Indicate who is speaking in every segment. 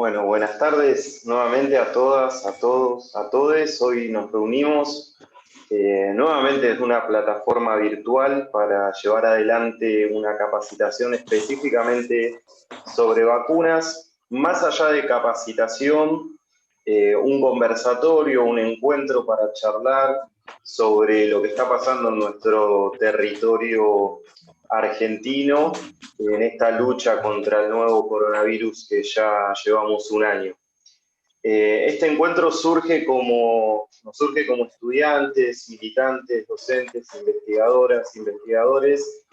Speaker 1: Bueno, buenas tardes nuevamente a todas, a todos, a todes. Hoy nos reunimos nuevamente desde una plataforma virtual para llevar adelante una capacitación específicamente sobre vacunas. Más allá de capacitación, un conversatorio, un encuentro para charlar sobre lo que está pasando en nuestro territorio argentino en esta lucha contra el nuevo coronavirus que ya llevamos un año. Este encuentro nos surge como estudiantes, militantes, docentes, investigadoras, investigadores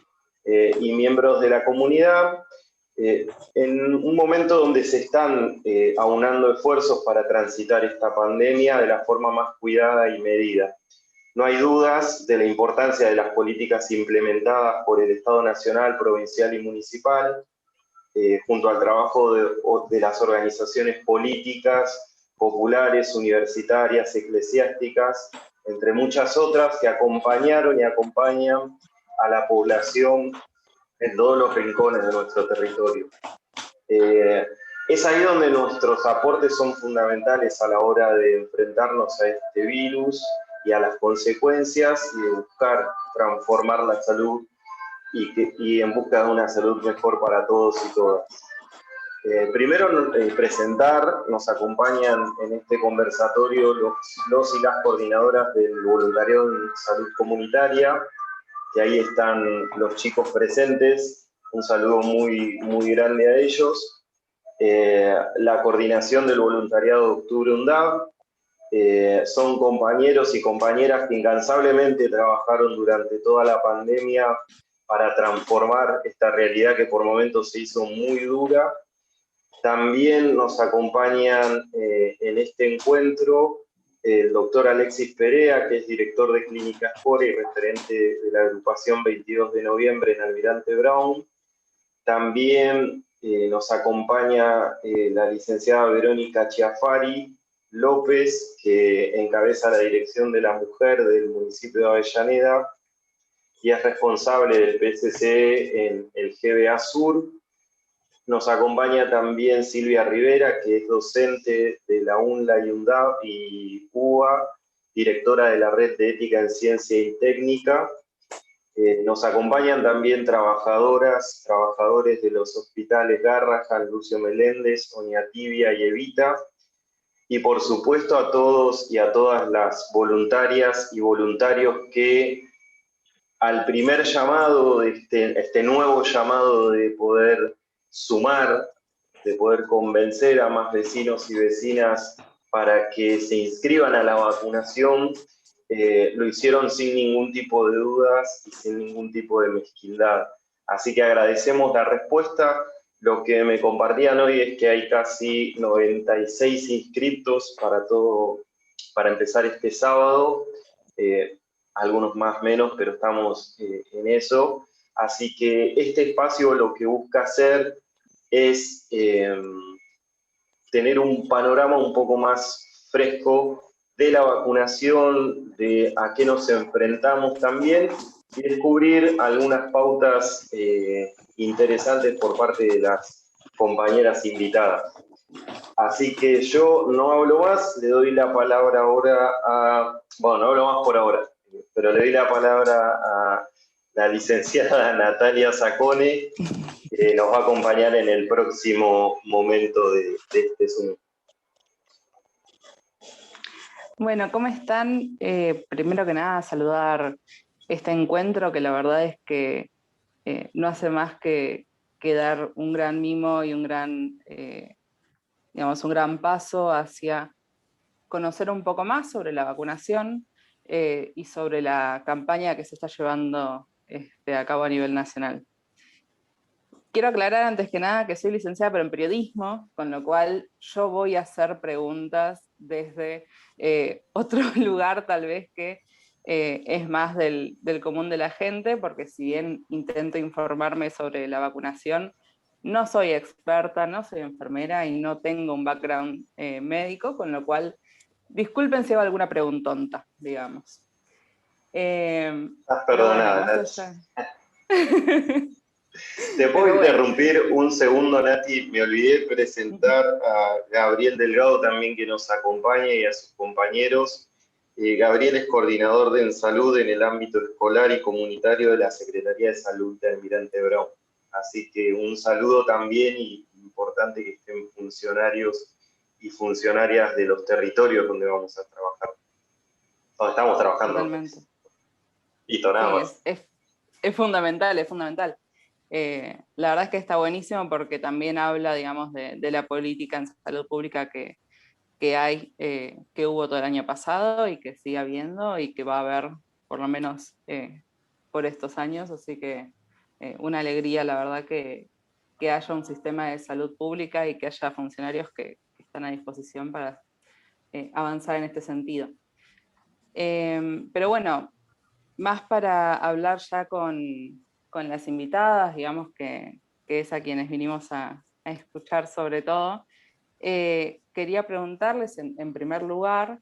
Speaker 1: y miembros de la comunidad, en un momento donde se están aunando esfuerzos para transitar esta pandemia de la forma más cuidada y medida. No hay dudas de la importancia de las políticas implementadas por el Estado nacional, provincial y municipal, junto al trabajo de las organizaciones políticas, populares, universitarias, eclesiásticas, entre muchas otras que acompañaron y acompañan a la población en todos los rincones de nuestro territorio. Es ahí donde nuestros aportes son fundamentales a la hora de enfrentarnos a este virus y a las consecuencias y de buscar transformar la salud y en busca de una salud mejor para todos y todas. Primero, presentar, nos acompañan en este conversatorio los y las coordinadoras del voluntariado en salud comunitaria, que ahí están los chicos presentes, un saludo muy, muy grande a ellos. La coordinación del voluntariado de Octubre UNDAV, son compañeros y compañeras que incansablemente trabajaron durante toda la pandemia para transformar esta realidad que por momentos se hizo muy dura. También nos acompañan en este encuentro el doctor Alexis Perea, que es director de Clínica Spora y referente de la agrupación 22 de noviembre en Almirante Brown. También nos acompaña la licenciada Verónica Chiafari López, que encabeza la Dirección de la Mujer del municipio de Avellaneda y es responsable del PSC en el GBA Sur. Nos acompaña también Silvia Rivera, que es docente de la UNLA y UNDAV y UBA, directora de la Red de Ética en Ciencia y Técnica. Nos acompañan también trabajadoras, trabajadores de los hospitales Garrahan, Lucio Meléndez, Oñatibia y Evita. Y por supuesto a todos y a todas las voluntarias y voluntarios que al primer llamado, de este nuevo llamado de poder sumar, de poder convencer a más vecinos y vecinas para que se inscriban a la vacunación, lo hicieron sin ningún tipo de dudas y sin ningún tipo de mezquindad. Así que agradecemos la respuesta. Lo que me compartían hoy es que hay casi 96 inscriptos para empezar este sábado. Algunos más menos, pero estamos en eso. Así que este espacio lo que busca hacer es tener un panorama un poco más fresco de la vacunación, de a qué nos enfrentamos también, y descubrir algunas pautas interesantes por parte de las compañeras invitadas. Así que yo no hablo más, le doy la palabra ahora bueno, no hablo más por ahora, pero le doy la palabra a la licenciada Natalia Sacone, que nos va a acompañar en el próximo momento de este Zoom.
Speaker 2: Bueno, ¿cómo están? Primero que nada, saludar este encuentro que la verdad es que no hace más que dar un gran mimo y un gran paso hacia conocer un poco más sobre la vacunación y sobre la campaña que se está llevando a cabo a nivel nacional. Quiero aclarar antes que nada que soy licenciada pero en periodismo, con lo cual yo voy a hacer preguntas desde otro lugar tal vez que es más del común de la gente, porque si bien intento informarme sobre la vacunación, no soy experta, no soy enfermera y no tengo un background médico, con lo cual disculpen si hago alguna preguntonta, digamos.
Speaker 1: Estás perdonada,
Speaker 2: pero bueno, más allá...
Speaker 1: Te puedo interrumpir un segundo, Nati. Me olvidé presentar a Gabriel Delgado también que nos acompaña y a sus compañeros. Gabriel es coordinador de salud en el ámbito escolar y comunitario de la Secretaría de Salud de Almirante Brown. Así que un saludo también y importante que estén funcionarios y funcionarias de los territorios donde vamos a trabajar. Donde estamos trabajando.
Speaker 2: Totalmente.
Speaker 1: Listo, nada más.
Speaker 2: Es fundamental, es fundamental. La verdad es que está buenísimo porque también habla, digamos, de la política en salud pública que hay, que hubo todo el año pasado y que sigue habiendo y que va a haber por lo menos por estos años, así que una alegría, la verdad, que haya un sistema de salud pública y que haya funcionarios que están a disposición para avanzar en este sentido. Pero bueno, más para hablar ya con las invitadas, digamos que es a quienes vinimos a escuchar sobre todo, quería preguntarles en primer lugar,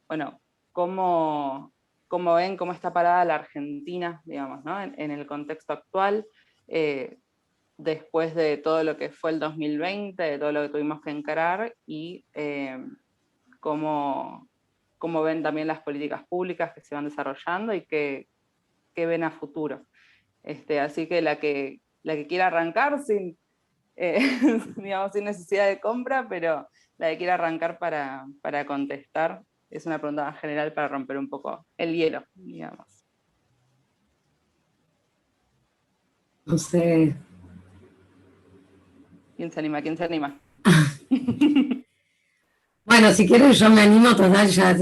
Speaker 2: bueno, cómo ven, cómo está parada la Argentina, digamos, ¿no? en el contexto actual, después de todo lo que fue el 2020, de todo lo que tuvimos que encarar, y cómo ven también las políticas públicas que se van desarrollando y qué ven a futuro. Así que la que quiera arrancar sin, digamos, sin necesidad de compra, pero la que quiera arrancar para contestar, es una pregunta más general para romper un poco el hielo, digamos.
Speaker 3: No sé.
Speaker 2: ¿Quién se anima? ¿Quién se anima?
Speaker 3: Bueno, si quieres yo me animo, total, ya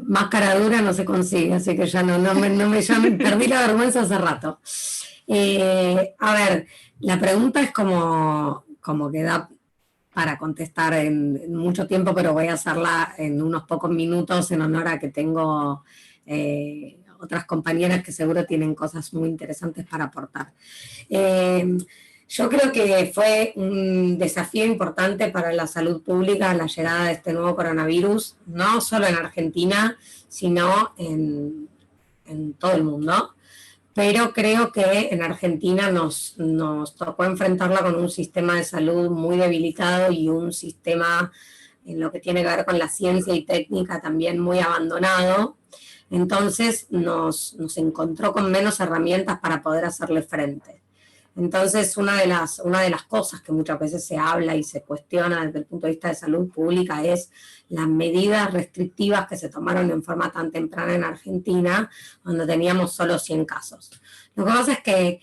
Speaker 3: más cara dura no se consigue, así que ya no me llamen, perdí la vergüenza hace rato. A ver, la pregunta es como que da para contestar en mucho tiempo, pero voy a hacerla en unos pocos minutos en honor a que tengo otras compañeras que seguro tienen cosas muy interesantes para aportar. Yo creo que fue un desafío importante para la salud pública la llegada de este nuevo coronavirus, no solo en Argentina, sino en todo el mundo. Pero creo que en Argentina nos tocó enfrentarla con un sistema de salud muy debilitado y un sistema en lo que tiene que ver con la ciencia y técnica también muy abandonado. Entonces nos encontró con menos herramientas para poder hacerle frente. Entonces, una de las cosas que muchas veces se habla y se cuestiona desde el punto de vista de salud pública es las medidas restrictivas que se tomaron en forma tan temprana en Argentina, donde teníamos solo 100 casos. Lo que pasa es que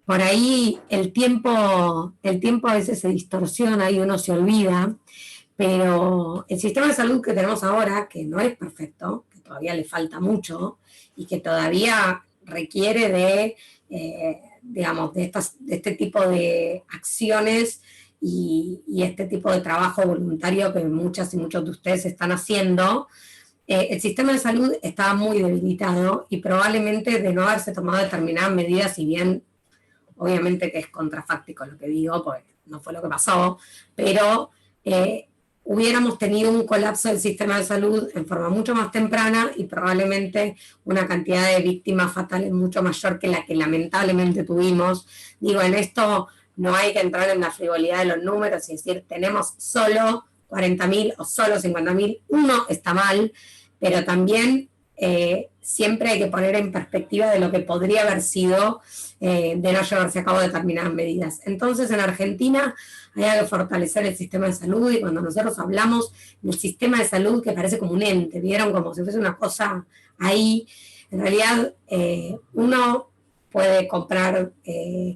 Speaker 3: por ahí el tiempo a veces se distorsiona y uno se olvida, pero el sistema de salud que tenemos ahora, que no es perfecto, que todavía le falta mucho y que todavía requiere de digamos, de este tipo de acciones y este tipo de trabajo voluntario que muchas y muchos de ustedes están haciendo, el sistema de salud estaba muy debilitado y probablemente de no haberse tomado determinadas medidas, si bien obviamente que es contrafáctico lo que digo, pues no fue lo que pasó, pero hubiéramos tenido un colapso del sistema de salud en forma mucho más temprana y probablemente una cantidad de víctimas fatales mucho mayor que la que lamentablemente tuvimos. Digo, en esto no hay que entrar en la frivolidad de los números y decir, tenemos solo 40.000 o solo 50.000, uno está mal, pero también siempre hay que poner en perspectiva de lo que podría haber sido de no llevarse a cabo determinadas medidas. Entonces, en Argentina hay que fortalecer el sistema de salud y cuando nosotros hablamos del sistema de salud que parece como un ente, vieron como si fuese una cosa ahí, en realidad uno puede comprar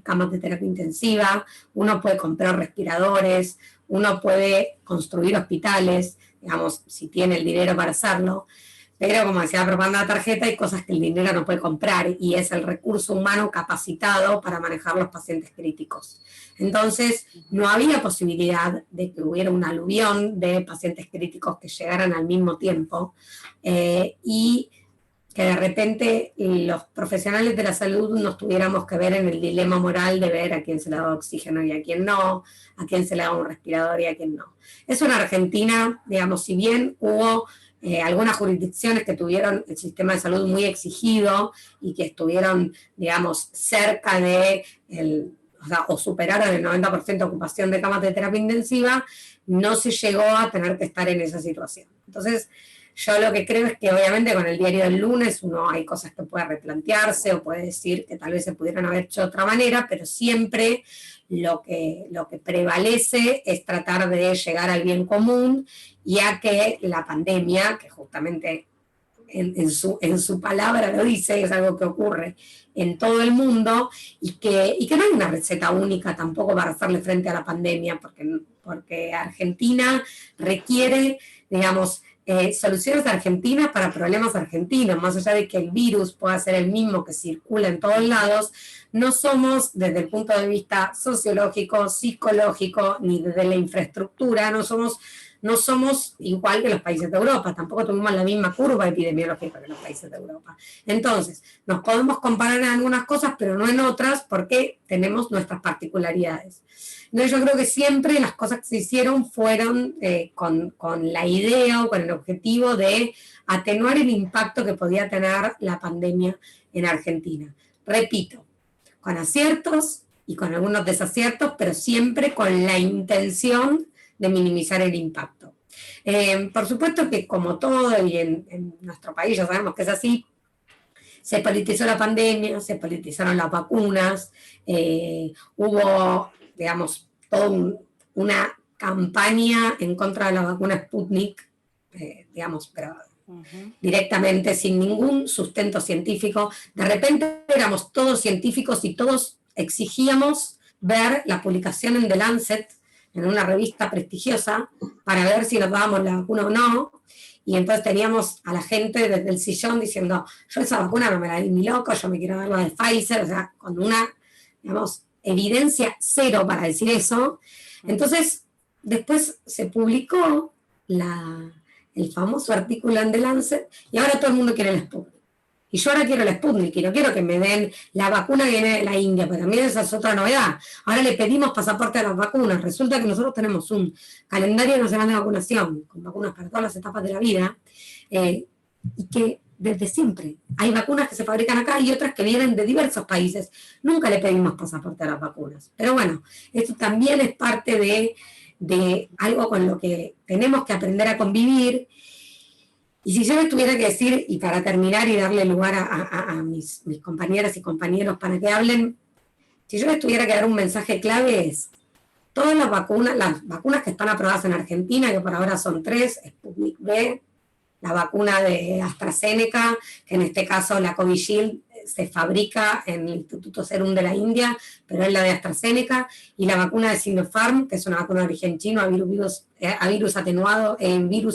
Speaker 3: camas de terapia intensiva, uno puede comprar respiradores, uno puede construir hospitales, digamos, si tiene el dinero para hacerlo, pero como decía la propaganda de la tarjeta, hay cosas que el dinero no puede comprar y es el recurso humano capacitado para manejar los pacientes críticos. Entonces, no había posibilidad de que hubiera un aluvión de pacientes críticos que llegaran al mismo tiempo y que de repente los profesionales de la salud nos tuviéramos que ver en el dilema moral de ver a quién se le da oxígeno y a quién no, a quién se le da un respirador y a quién no. Eso en Argentina, digamos, si bien hubo algunas jurisdicciones que tuvieron el sistema de salud muy exigido y que estuvieron, digamos, cerca de o superaron el 90% de ocupación de camas de terapia intensiva, no se llegó a tener que estar en esa situación. Entonces, yo lo que creo es que obviamente con el diario del lunes uno hay cosas que puede replantearse o puede decir que tal vez se pudieran haber hecho de otra manera, pero siempre lo que prevalece es tratar de llegar al bien común y a que la pandemia, que justamente en su palabra lo dice, es algo que ocurre en todo el mundo y que no hay una receta única tampoco para hacerle frente a la pandemia, porque Argentina requiere, digamos, soluciones argentinas para problemas argentinos, más allá de que el virus pueda ser el mismo que circula en todos lados, no somos desde el punto de vista sociológico, psicológico, ni desde la infraestructura, no somos igual que los países de Europa, tampoco tuvimos la misma curva epidemiológica que los países de Europa. Entonces, nos podemos comparar en algunas cosas, pero no en otras, porque tenemos nuestras particularidades. Entonces, yo creo que siempre las cosas que se hicieron fueron con la idea o con el objetivo de atenuar el impacto que podía tener la pandemia en Argentina. Repito, con aciertos y con algunos desaciertos, pero siempre con la intención de minimizar el impacto. Por supuesto que como todo, y en nuestro país ya sabemos que es así, se politizó la pandemia, se politizaron las vacunas, hubo, digamos, toda una campaña en contra de la vacuna Sputnik, digamos, pero directamente sin ningún sustento científico. De repente éramos todos científicos y todos exigíamos ver la publicación en The Lancet, en una revista prestigiosa, para ver si nos dábamos la vacuna o no, y entonces teníamos a la gente desde el sillón diciendo, yo esa vacuna no me la di ni loco, yo me quiero dar la de Pfizer, o sea, con una, digamos, evidencia cero para decir eso. Entonces, después se publicó el famoso artículo en The Lancet, y ahora todo el mundo quiere la Sputnik. Y yo ahora quiero la Sputnik, y no quiero que me den la vacuna que viene de la India, pero también esa es otra novedad. Ahora le pedimos pasaporte a las vacunas. Resulta que nosotros tenemos un calendario nacional de vacunación, con vacunas para todas las etapas de la vida, y que desde siempre hay vacunas que se fabrican acá y otras que vienen de diversos países. Nunca le pedimos pasaporte a las vacunas. Pero bueno, esto también es parte de algo con lo que tenemos que aprender a convivir. Y si yo les tuviera que decir, y para terminar y darle lugar a mis compañeras y compañeros para que hablen, si yo les tuviera que dar un mensaje clave es, todas las vacunas que están aprobadas en Argentina, que por ahora son 3, Sputnik V, la vacuna de AstraZeneca, que en este caso la Covishield se fabrica en el Instituto Serum de la India, pero es la de AstraZeneca, y la vacuna de Sinopharm, que es una vacuna de origen chino, a virus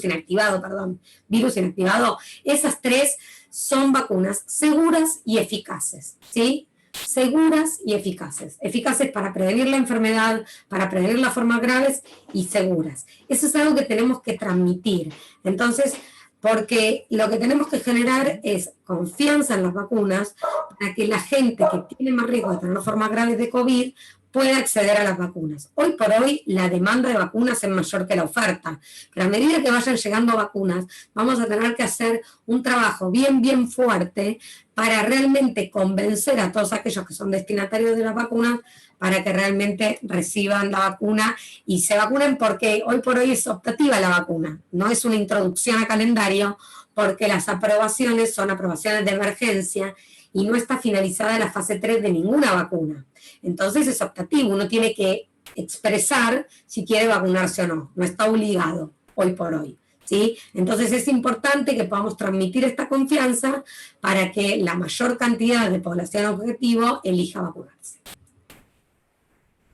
Speaker 3: inactivado, esas 3 son vacunas seguras y eficaces, ¿sí? Seguras y eficaces. Eficaces para prevenir la enfermedad, para prevenir las formas graves y seguras. Eso es algo que tenemos que transmitir. Entonces, porque lo que tenemos que generar es confianza en las vacunas para que la gente que tiene más riesgo de tener formas graves de COVID pueda acceder a las vacunas. Hoy por hoy la demanda de vacunas es mayor que la oferta, pero a medida que vayan llegando vacunas vamos a tener que hacer un trabajo bien fuerte para realmente convencer a todos aquellos que son destinatarios de las vacunas para que realmente reciban la vacuna y se vacunen, porque hoy por hoy es optativa la vacuna, no es una introducción a calendario, porque las aprobaciones son aprobaciones de emergencia y no está finalizada la fase 3 de ninguna vacuna. Entonces es optativo, uno tiene que expresar si quiere vacunarse o no, no está obligado hoy por hoy, ¿sí? Entonces es importante que podamos transmitir esta confianza para que la mayor cantidad de población objetivo elija vacunarse.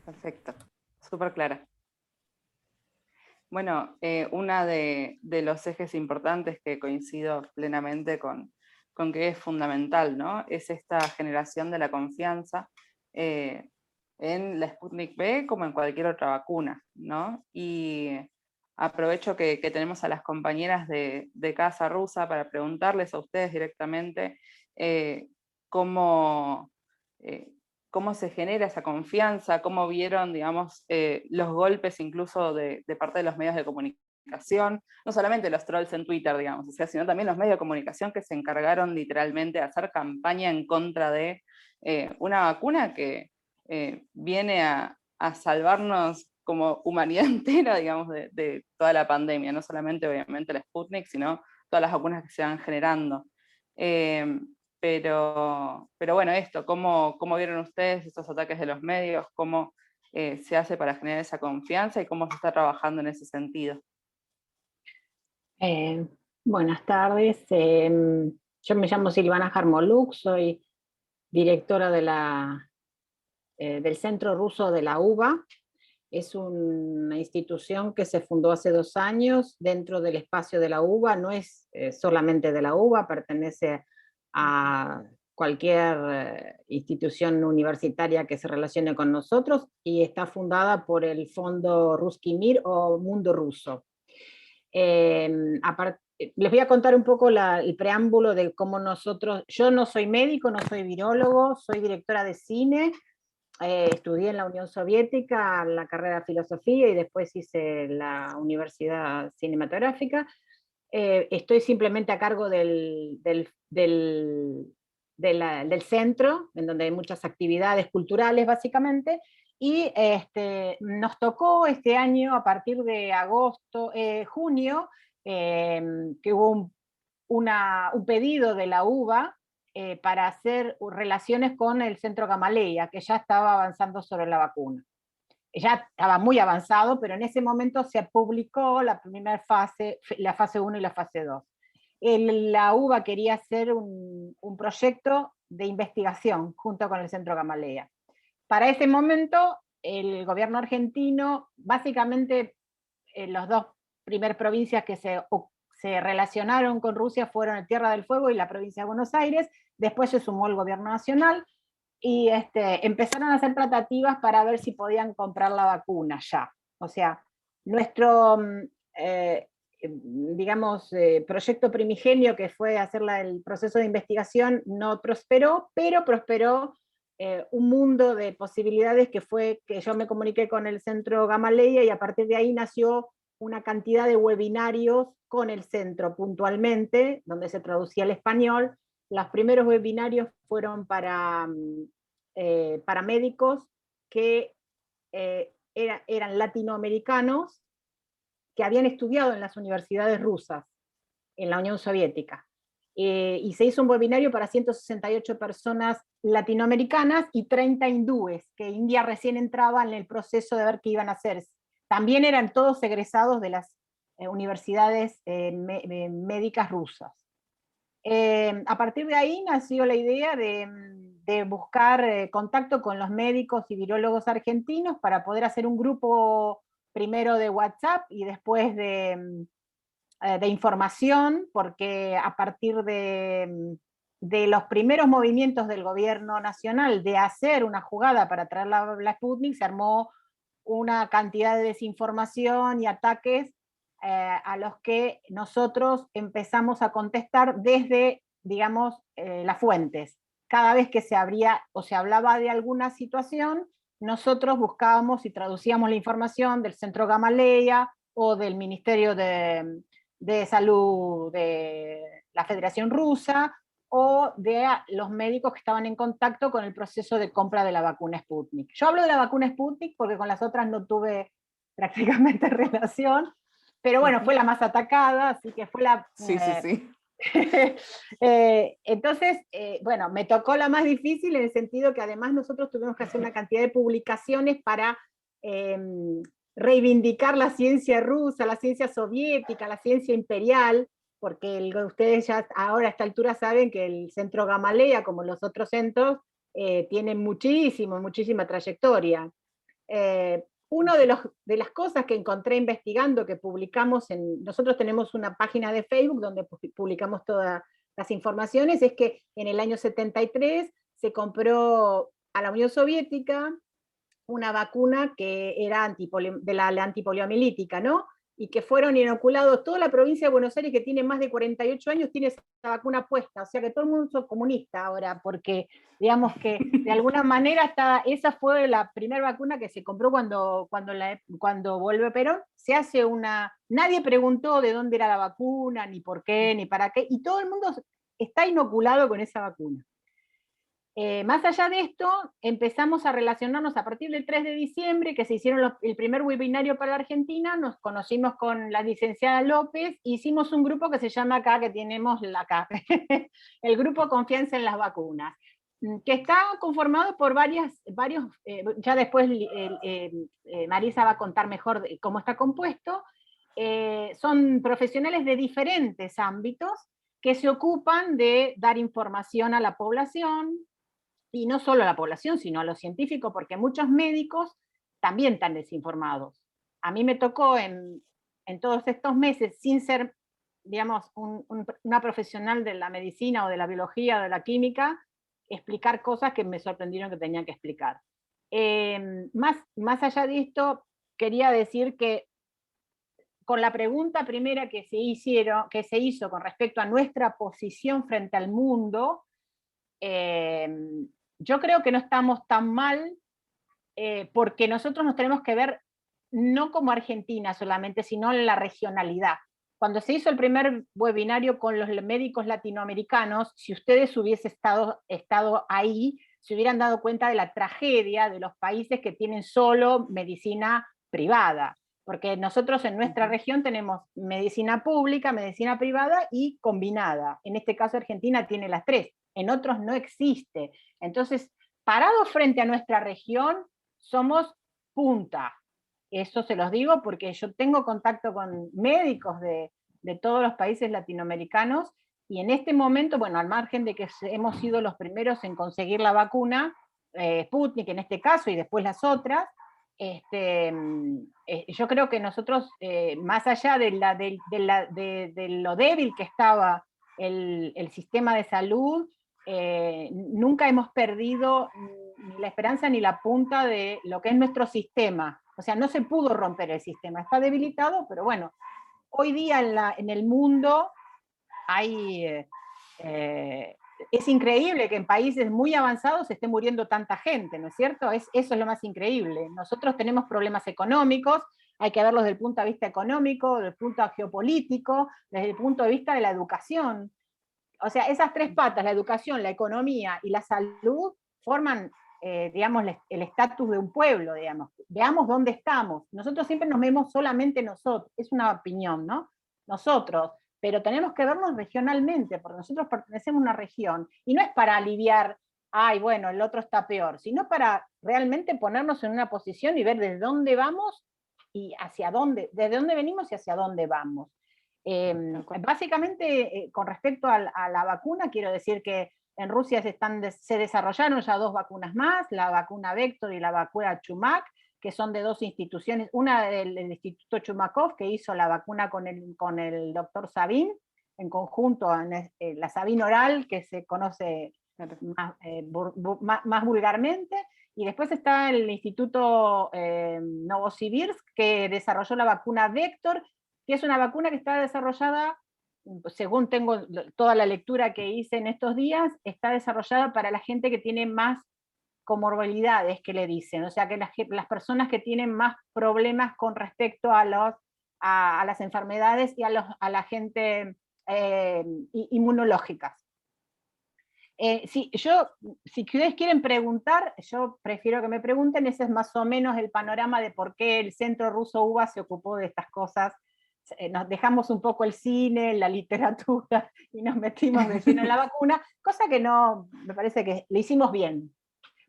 Speaker 2: Perfecto, súper clara. Bueno, una de los ejes importantes que coincido plenamente con que es fundamental, ¿no? Es esta generación de la confianza en la Sputnik V como en cualquier otra vacuna, ¿no? Y aprovecho que tenemos a las compañeras de Casa Rusa para preguntarles a ustedes directamente cómo se genera esa confianza, cómo vieron, digamos, los golpes incluso de parte de los medios de comunicación comunicación, no solamente los trolls en Twitter, digamos, o sea, sino también los medios de comunicación que se encargaron literalmente de hacer campaña en contra de una vacuna que viene a salvarnos como humanidad entera, digamos, de toda la pandemia, no solamente obviamente la Sputnik, sino todas las vacunas que se van generando. Pero bueno, esto, ¿cómo vieron ustedes estos ataques de los medios? ¿Cómo se hace para generar esa confianza y cómo se está trabajando en ese sentido?
Speaker 4: Buenas tardes, yo me llamo Silvana Jarmoluk, soy directora del Centro Ruso de la UBA. Es una institución que se fundó hace 2 años dentro del espacio de la UBA, no es solamente de la UBA, pertenece a cualquier institución universitaria que se relacione con nosotros, y está fundada por el Fondo Ruski Mir o Mundo Ruso. Les voy a contar un poco el preámbulo de cómo yo no soy médico, no soy virólogo, soy directora de cine, estudié en la Unión Soviética la carrera de filosofía y después hice la universidad cinematográfica. Estoy simplemente a cargo del centro, en donde hay muchas actividades culturales básicamente, y nos tocó este año, a partir de junio, que hubo un pedido de la UBA para hacer relaciones con el Centro Gamaleya, que ya estaba avanzando sobre la vacuna. Ya estaba muy avanzado, pero en ese momento se publicó la primera fase, la fase 1 y la fase 2. La UBA quería hacer un proyecto de investigación junto con el Centro Gamaleya. Para ese momento, el gobierno argentino, básicamente, las 2 primeras provincias que se relacionaron con Rusia fueron Tierra del Fuego y la provincia de Buenos Aires. Después se sumó el gobierno nacional y empezaron a hacer tratativas para ver si podían comprar la vacuna ya. O sea, nuestro, proyecto primigenio, que fue hacer el proceso de investigación, no prosperó, pero prosperó un mundo de posibilidades, que fue que yo me comuniqué con el Centro Gamaleya, y a partir de ahí nació una cantidad de webinarios con el centro puntualmente, donde se traducía al español. Los primeros webinarios fueron para médicos que eran latinoamericanos, que habían estudiado en las universidades rusas, en la Unión Soviética. Y se hizo un webinario para 168 personas latinoamericanas y 30 hindúes, que India recién entraba en el proceso de ver qué iban a hacer. También eran todos egresados de las universidades médicas rusas. A partir de ahí nació la idea de buscar contacto con los médicos y virólogos argentinos para poder hacer un grupo, primero de WhatsApp y después de información, porque a partir de los primeros movimientos del gobierno nacional de hacer una jugada para traer la Sputnik, se armó una cantidad de desinformación y ataques a los que nosotros empezamos a contestar desde, digamos, las fuentes. Cada vez que se abría o se hablaba de alguna situación, nosotros buscábamos y traducíamos la información del Centro Gamaleya o del Ministerio de Salud de la Federación Rusa, o de los médicos que estaban en contacto con el proceso de compra de la vacuna Sputnik. Yo hablo de la vacuna Sputnik porque con las otras no tuve prácticamente relación, pero bueno, fue la más atacada, así que fue la...
Speaker 2: Sí.
Speaker 4: Entonces, bueno, me tocó la más difícil, en el sentido que además nosotros tuvimos que hacer una cantidad de publicaciones para reivindicar la ciencia rusa, la ciencia soviética, la ciencia imperial, porque ustedes ya ahora a esta altura saben que el Centro Gamaleya, como los otros centros, tiene muchísima trayectoria. Una de las cosas que encontré investigando, que publicamos nosotros tenemos una página de Facebook donde publicamos todas las informaciones, es que en el año 73 se compró a la Unión Soviética una vacuna que era de la antipoliomielítica, ¿no? y que fueron inoculados, toda la provincia de Buenos Aires que tiene más de 48 años tiene esa vacuna puesta, o sea que todo el mundo es comunista ahora, porque digamos que de alguna manera esa fue la primera vacuna que se compró cuando vuelve Perón, se hace nadie preguntó de dónde era la vacuna, ni por qué, ni para qué, y todo el mundo está inoculado con esa vacuna. Más allá de esto, empezamos a relacionarnos a partir del 3 de diciembre, que se hicieron el primer webinario para la Argentina, nos conocimos con la licenciada López, hicimos un grupo que se llama acá, que tenemos acá, el Grupo Confianza en las Vacunas, que está conformado por varios, ya después Marisa va a contar mejor cómo está compuesto, son profesionales de diferentes ámbitos que se ocupan de dar información a la población, y no solo a la población, sino a los científicos, porque muchos médicos también están desinformados. A mí me tocó en todos estos meses, sin ser, digamos, una profesional de la medicina o de la biología o de la química, explicar cosas que me sorprendieron que tenían que explicar. Más allá de esto, quería decir que con la pregunta primera que se hizo con respecto a nuestra posición frente al mundo, yo creo que no estamos tan mal, porque nosotros nos tenemos que ver no como Argentina solamente, sino en la regionalidad. Cuando se hizo el primer webinario con los médicos latinoamericanos, si ustedes hubiesen estado ahí, se hubieran dado cuenta de la tragedia de los países que tienen solo medicina privada. Porque nosotros en nuestra región tenemos medicina pública, medicina privada y combinada. En este caso Argentina tiene las tres, en otros no existe. Entonces, parados frente a nuestra región, somos punta. Eso se los digo porque yo tengo contacto con médicos de todos los países latinoamericanos, y en este momento, bueno, al margen de que hemos sido los primeros en conseguir la vacuna, Sputnik en este caso, y después las otras, yo creo que nosotros, más allá de lo débil que estaba el sistema de salud, nunca hemos perdido ni la esperanza ni la punta de lo que es nuestro sistema. O sea, no se pudo romper el sistema, está debilitado, pero bueno, hoy día en el mundo hay... es increíble que en países muy avanzados se esté muriendo tanta gente, ¿no es cierto? Eso es lo más increíble. Nosotros tenemos problemas económicos, hay que verlos desde el punto de vista económico, desde el punto de vista geopolítico, desde el punto de vista de la educación. O sea, esas tres patas, la educación, la economía y la salud, forman, digamos, el estatus de un pueblo, digamos. Veamos dónde estamos. Nosotros siempre nos vemos solamente nosotros, es una opinión, ¿no? Nosotros, pero tenemos que vernos regionalmente, porque nosotros pertenecemos a una región, y no es para aliviar, ay, bueno, el otro está peor, sino para realmente ponernos en una posición y ver desde dónde vamos y hacia dónde, desde dónde venimos y hacia dónde vamos. Básicamente, con respecto a la vacuna, quiero decir que en Rusia se desarrollaron ya 2 vacunas más, la vacuna Vector y la vacuna Chumak, que son de 2 instituciones, una del Instituto Chumakov, que hizo la vacuna con el doctor Sabin, en conjunto, la Sabin oral, que se conoce más vulgarmente, y después está el Instituto Novosibirsk, que desarrolló la vacuna Vector, que es una vacuna que está desarrollada, según tengo toda la lectura que hice en estos días, está desarrollada para la gente que tiene más comorbilidades, que le dicen, o sea que las personas que tienen más problemas con respecto a las enfermedades y a la gente inmunológicas. Si ustedes quieren preguntar, yo prefiero que me pregunten, ese es más o menos el panorama de por qué el Centro Ruso UBA se ocupó de estas cosas. Nos dejamos un poco el cine, la literatura, y nos metimos de lleno en la vacuna, cosa que no, me parece que le hicimos bien.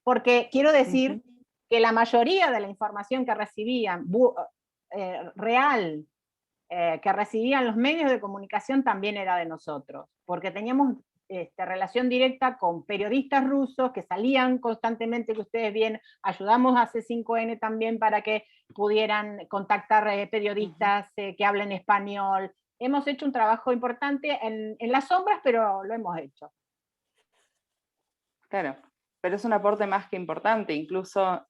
Speaker 4: Porque quiero decir que la mayoría de la información que recibían, real, que recibían los medios de comunicación también era de nosotros, porque teníamos relación directa con periodistas rusos que salían constantemente, que ustedes bien, ayudamos a C5N también para que pudieran contactar periodistas que hablen español. Hemos hecho un trabajo importante en las sombras, pero lo hemos hecho.
Speaker 2: Claro, pero es un aporte más que importante, incluso,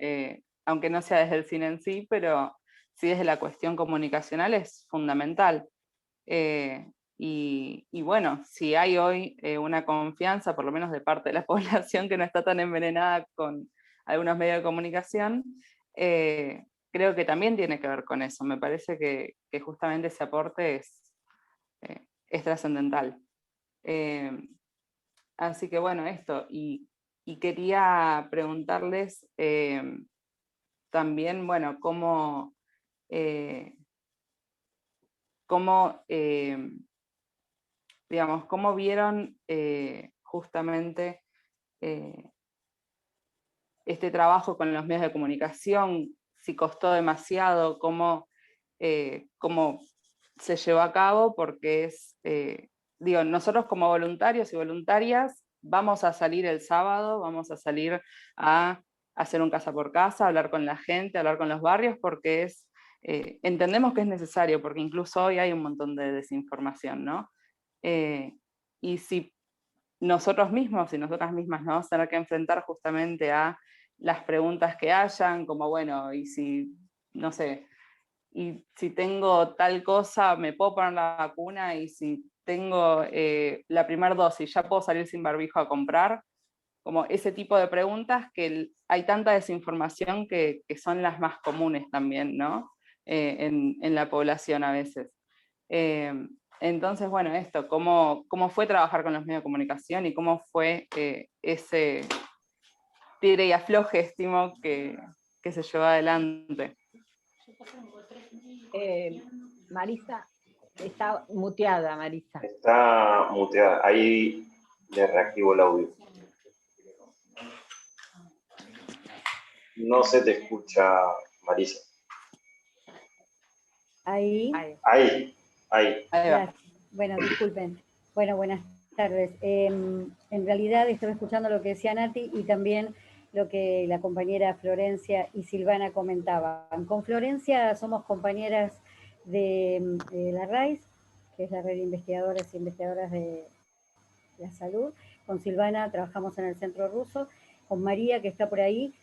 Speaker 2: aunque no sea desde el cine en sí, pero sí desde la cuestión comunicacional es fundamental. Y bueno, si hay hoy una confianza, por lo menos de parte de la población que no está tan envenenada con algunos medios de comunicación, creo que también tiene que ver con eso. Me parece que justamente ese aporte es trascendental. Así que bueno, esto. Y quería preguntarles también, bueno, cómo digamos, cómo vieron justamente este trabajo con los medios de comunicación, si costó demasiado, cómo se llevó a cabo, porque digo, nosotros como voluntarios y voluntarias vamos a salir el sábado, vamos a salir a hacer un casa por casa, hablar con la gente, hablar con los barrios, porque entendemos que es necesario, porque incluso hoy hay un montón de desinformación, ¿no? Y si nosotros mismos y nosotras mismas nos vamos a tener que enfrentar justamente a las preguntas que hayan, como bueno, y si, no sé, y si tengo tal cosa, me puedo poner la vacuna, y si tengo la primera dosis, ya puedo salir sin barbijo a comprar, como ese tipo de preguntas que hay tanta desinformación que son las más comunes también, ¿no? En la población a veces. Entonces, bueno, esto, ¿cómo fue trabajar con los medios de comunicación y cómo fue ese tire y afloje, estimo, que se llevó adelante?
Speaker 4: Marisa, está muteada, Marisa.
Speaker 1: Está muteada. Ahí le reactivo el audio. No se te escucha, Marisa.
Speaker 5: Ahí.
Speaker 1: Ahí.
Speaker 5: Gracias. Bueno, disculpen. Bueno, buenas tardes. En realidad estaba escuchando lo que decía Nati y también lo que la compañera Florencia y Silvana comentaban. Con Florencia somos compañeras de la RAIS, que es la Red de Investigadoras e Investigadoras de la Salud. Con Silvana trabajamos en el Centro Ruso. Con María, que está por ahí,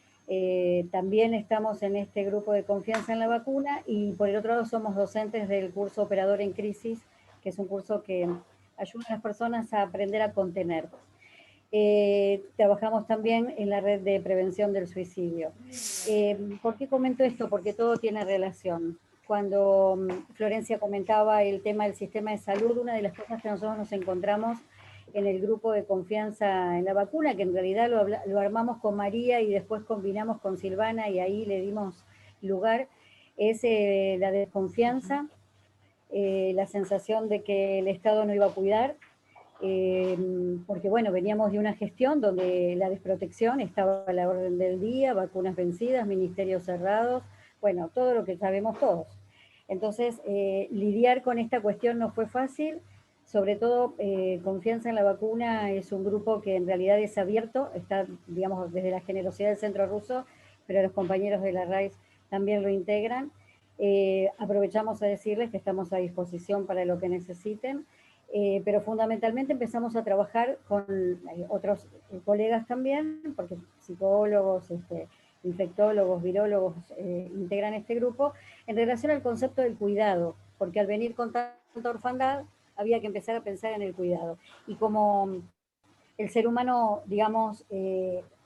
Speaker 5: también estamos en este grupo de confianza en la vacuna, y por el otro lado somos docentes del curso Operador en Crisis, que es un curso que ayuda a las personas a aprender a contener. Trabajamos también en la red de prevención del suicidio. ¿Por qué comento esto? Porque todo tiene relación. Cuando Florencia comentaba el tema del sistema de salud, una de las cosas que nosotros nos encontramos en el grupo de confianza en la vacuna, que en realidad lo armamos con María y después combinamos con Silvana y ahí le dimos lugar, es la desconfianza, la sensación de que el Estado no iba a cuidar, porque bueno, veníamos de una gestión donde la desprotección estaba a la orden del día, vacunas vencidas, ministerios cerrados, bueno, todo lo que sabemos todos. Entonces, lidiar con esta cuestión no fue fácil, sobre todo Confianza en la Vacuna es un grupo que en realidad es abierto, está, digamos, desde la generosidad del Centro Ruso, pero los compañeros de la RAIS también lo integran. Aprovechamos a decirles que estamos a disposición para lo que necesiten, pero fundamentalmente empezamos a trabajar con otros colegas también, porque psicólogos, infectólogos, virólogos integran este grupo, en relación al concepto del cuidado, porque al venir con tanta orfandad, había que empezar a pensar en el cuidado. Y como el ser humano, digamos,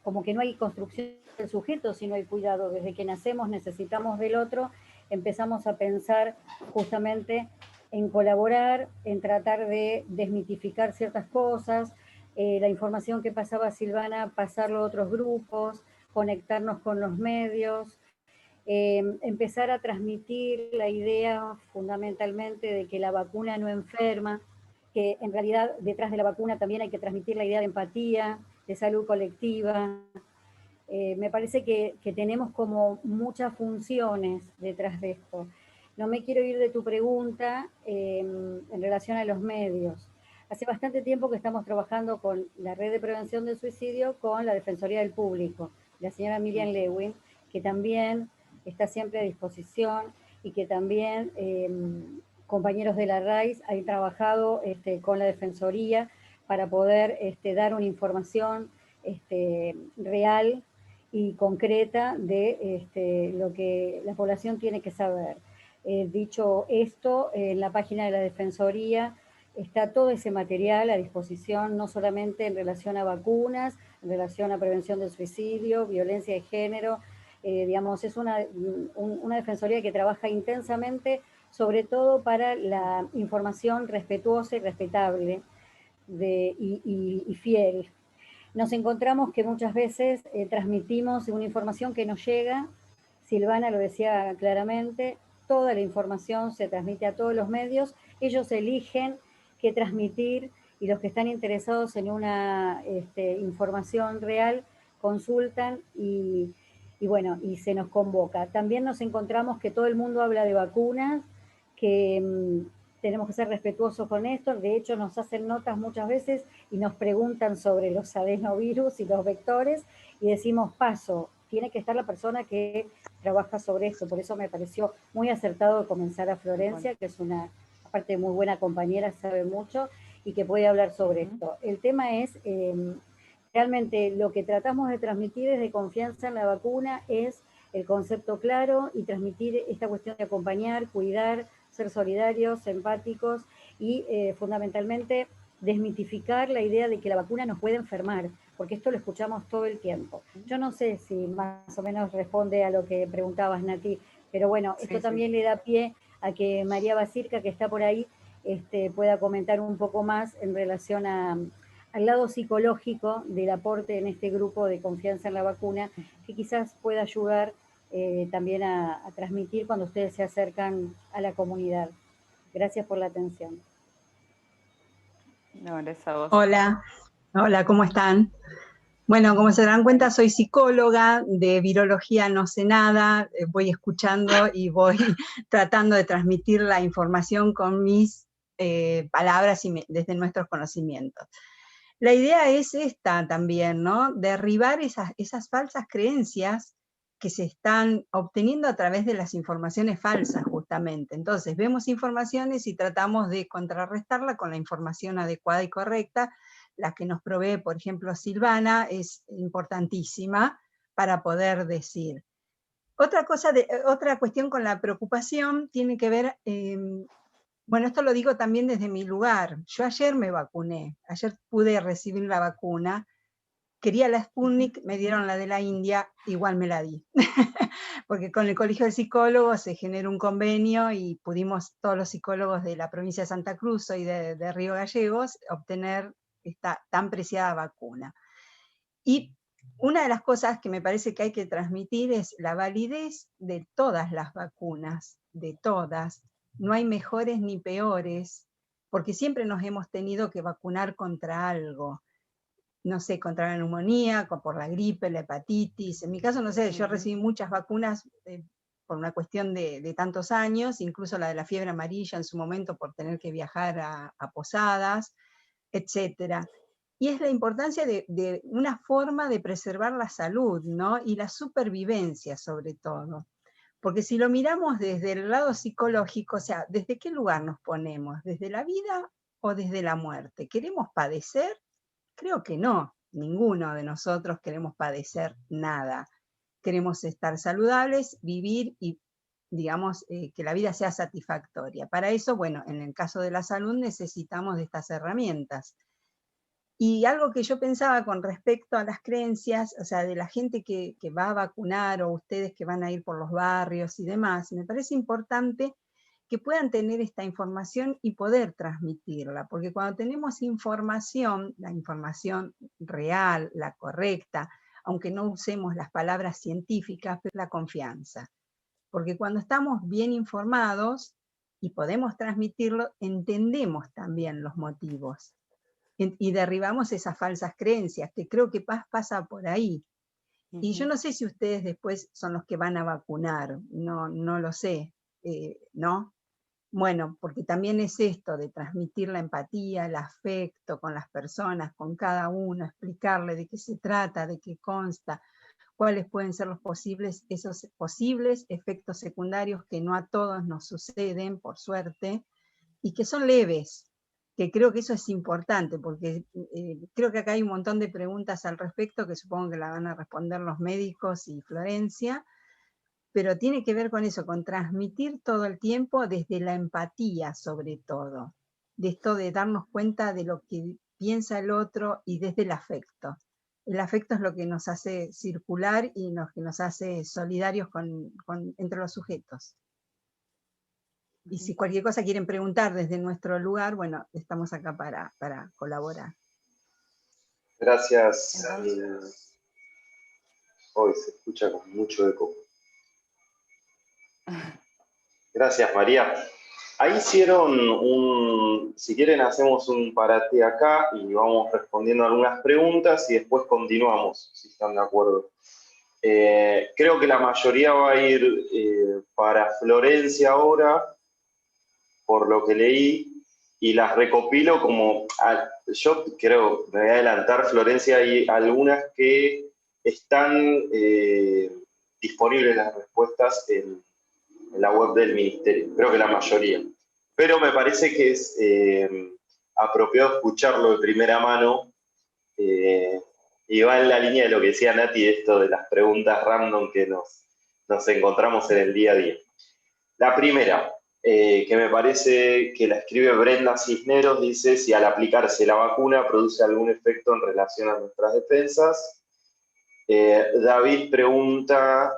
Speaker 5: como que no hay construcción del sujeto, sino hay cuidado. Desde que nacemos necesitamos del otro, empezamos a pensar justamente en colaborar, en tratar de desmitificar ciertas cosas, la información que pasaba Silvana, pasarlo a otros grupos, conectarnos con los medios, empezar a transmitir la idea fundamentalmente de que la vacuna no enferma, que en realidad detrás de la vacuna también hay que transmitir la idea de empatía, de salud colectiva. Me parece que tenemos como muchas funciones detrás de esto. No me quiero ir de tu pregunta en relación a los medios. Hace bastante tiempo que estamos trabajando con la Red de Prevención del Suicidio, con la Defensoría del Público, la señora Miriam Lewin, que también está siempre a disposición y que también compañeros de la RAIS han trabajado con la Defensoría para poder dar una información real y concreta de lo que la población tiene que saber. Dicho esto, en la página de la Defensoría está todo ese material a disposición, no solamente en relación a vacunas, en relación a prevención del suicidio, violencia de género. Digamos, es una Defensoría que trabaja intensamente, sobre todo para la información respetuosa y respetable y fiel. Nos encontramos que muchas veces transmitimos una información que nos llega, Silvana lo decía claramente, toda la información se transmite a todos los medios, ellos eligen qué transmitir y los que están interesados en una información real consultan y bueno, y se nos convoca. También nos encontramos que todo el mundo habla de vacunas, que tenemos que ser respetuosos con esto, de hecho nos hacen notas muchas veces y nos preguntan sobre los adenovirus y los vectores y decimos paso, tiene que estar la persona que trabaja sobre esto, por eso me pareció muy acertado comenzar a Florencia, que es una, aparte muy buena compañera, sabe mucho y que puede hablar sobre esto. El tema es, realmente lo que tratamos de transmitir es de confianza en la vacuna, es el concepto claro y transmitir esta cuestión de acompañar, cuidar, ser solidarios, empáticos y fundamentalmente desmitificar la idea de que la vacuna nos puede enfermar, porque esto lo escuchamos todo el tiempo. Yo no sé si más o menos responde a lo que preguntabas, Nati, pero bueno, esto también le da pie a que María Basirca, que está por ahí, pueda comentar un poco más en relación al lado psicológico del aporte en este grupo de confianza en la vacuna, que quizás pueda ayudar también a transmitir cuando ustedes se acercan a la comunidad. Gracias por la atención.
Speaker 2: No, gracias a vos.
Speaker 6: Hola, hola, ¿cómo están? Bueno, como se darán cuenta, soy psicóloga, de virología no sé nada, voy escuchando y voy tratando de transmitir la información con mis palabras y desde nuestros conocimientos. La idea es esta también, ¿no? Derribar esas falsas creencias que se están obteniendo a través de las informaciones falsas, justamente. Entonces, vemos informaciones y tratamos de contrarrestarla con la información adecuada y correcta. La que nos provee, por ejemplo, Silvana, es importantísima para poder decir. Otra cuestión con la preocupación tiene que ver, bueno, esto lo digo también desde mi lugar. Yo ayer me vacuné, ayer pude recibir la vacuna. Quería la Sputnik, me dieron la de la India, igual me la di. Porque con el Colegio de Psicólogos se generó un convenio y pudimos todos los psicólogos de la provincia de Santa Cruz y de Río Gallegos obtener esta tan preciada vacuna. Y una de las cosas que me parece que hay que transmitir es la validez de todas las vacunas, de todas. No hay mejores ni peores, porque siempre nos hemos tenido que vacunar contra algo. No sé, contra la neumonía, por la gripe, la hepatitis. En mi caso, no sé, yo recibí muchas vacunas por una cuestión de tantos años, incluso la de la fiebre amarilla en su momento por tener que viajar a posadas, etcétera. Y es la importancia de una forma de preservar la salud, ¿no? Y la supervivencia, sobre todo. Porque si lo miramos desde el lado psicológico, o sea, ¿desde qué lugar nos ponemos? ¿Desde la vida o desde la muerte? ¿Queremos padecer? Creo que no, ninguno de nosotros queremos padecer nada. Queremos estar saludables, vivir y, digamos, que la vida sea satisfactoria. Para eso, bueno, en el caso de la salud necesitamos de estas herramientas. Y algo que yo pensaba con respecto a las creencias, o sea, de la gente que va a vacunar o ustedes que van a ir por los barrios y demás, me parece importante que puedan tener esta información y poder transmitirla, porque cuando tenemos información, la información real, la correcta, aunque no usemos las palabras científicas, pero la confianza. Porque cuando estamos bien informados y podemos transmitirlo, entendemos también los motivos y derribamos esas falsas creencias, que creo que pasa por ahí. Y yo no sé si ustedes después son los que van a vacunar, no lo sé, ¿no? Bueno, porque también es esto de transmitir la empatía, el afecto con las personas, con cada uno, explicarle de qué se trata, de qué consta, cuáles pueden ser esos posibles efectos secundarios que no a todos nos suceden, por suerte, y que son leves, que creo que eso es importante, porque creo que acá hay un montón de preguntas al respecto que supongo que la van a responder los médicos y Florencia, pero tiene que ver con eso, con transmitir todo el tiempo desde la empatía sobre todo, de esto de darnos cuenta de lo que piensa el otro y desde el afecto. El afecto es lo que nos hace circular y lo que nos hace solidarios entre los sujetos. Y si cualquier cosa quieren preguntar desde nuestro lugar, bueno, estamos acá para colaborar.
Speaker 1: Gracias. Hoy se escucha con mucho eco. Gracias, María. Ahí hicieron si quieren hacemos un parate acá y vamos respondiendo algunas preguntas y después continuamos, si están de acuerdo. Creo que la mayoría va a ir para Florencia ahora, por lo que leí, y las recopilo como, yo creo, me voy a adelantar, Florencia, hay algunas que están disponibles las respuestas en la web del Ministerio, creo que la mayoría. Pero me parece que es apropiado escucharlo de primera mano, y va en la línea de lo que decía Nati, esto de las preguntas random que nos encontramos en el día a día. La primera, que me parece que la escribe Brenda Cisneros, dice si al aplicarse la vacuna produce algún efecto en relación a nuestras defensas. David pregunta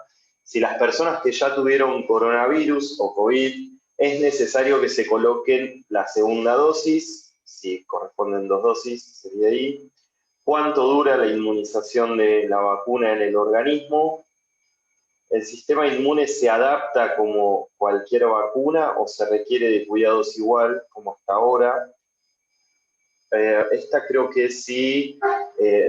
Speaker 1: si las personas que ya tuvieron coronavirus o COVID, ¿es necesario que se coloquen la segunda dosis? Si corresponden 2 dosis, sería ahí. ¿Cuánto dura la inmunización de la vacuna en el organismo? ¿El sistema inmune se adapta como cualquier vacuna o se requiere de cuidados igual como hasta ahora? Esta creo que sí,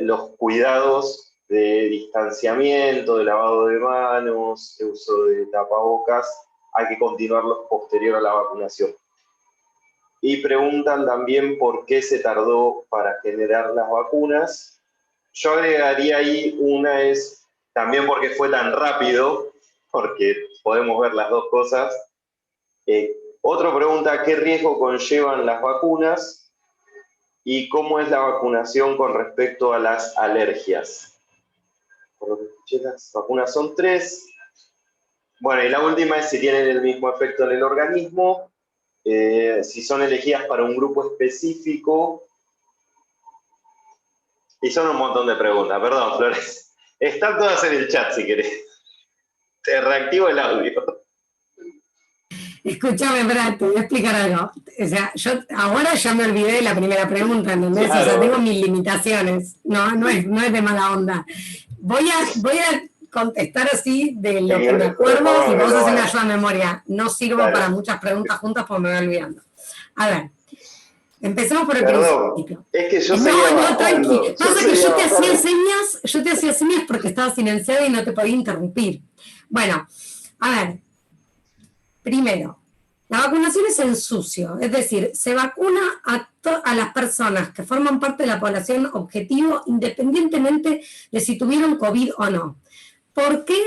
Speaker 1: los cuidados de distanciamiento, de lavado de manos, de uso de tapabocas, hay que continuarlos posterior a la vacunación. Y preguntan también por qué se tardó para generar las vacunas. Yo agregaría ahí una es también porque fue tan rápido, porque podemos ver las dos cosas. Otra pregunta, ¿qué riesgo conllevan las vacunas? ¿Y cómo es la vacunación con respecto a las alergias? Por lo que escuché, las vacunas son 3. Bueno, y la última es si tienen el mismo efecto en el organismo, si son elegidas para un grupo específico. Y son un montón de preguntas, perdón, Flores. Están todas en el chat si querés. Te reactivo el audio.
Speaker 3: Escúchame, Brad, te voy a explicar algo. O sea, yo ahora ya me olvidé de la primera pregunta, ¿entendés? Claro. O sea, tengo mis limitaciones. No es de mala onda. Voy a contestar así de lo que me acuerdo y vos haces una ayuda de memoria. No sirvo para muchas preguntas juntas porque me voy olvidando. A ver, empecemos por el principio.
Speaker 1: Es que yo
Speaker 3: No, tranqui. Pasa que yo te hacía señas porque estaba silenciada y no te podía interrumpir. Bueno, a ver. Primero, la vacunación es en sucio, es decir, se vacuna a las personas que forman parte de la población objetivo independientemente de si tuvieron COVID o no. ¿Por qué?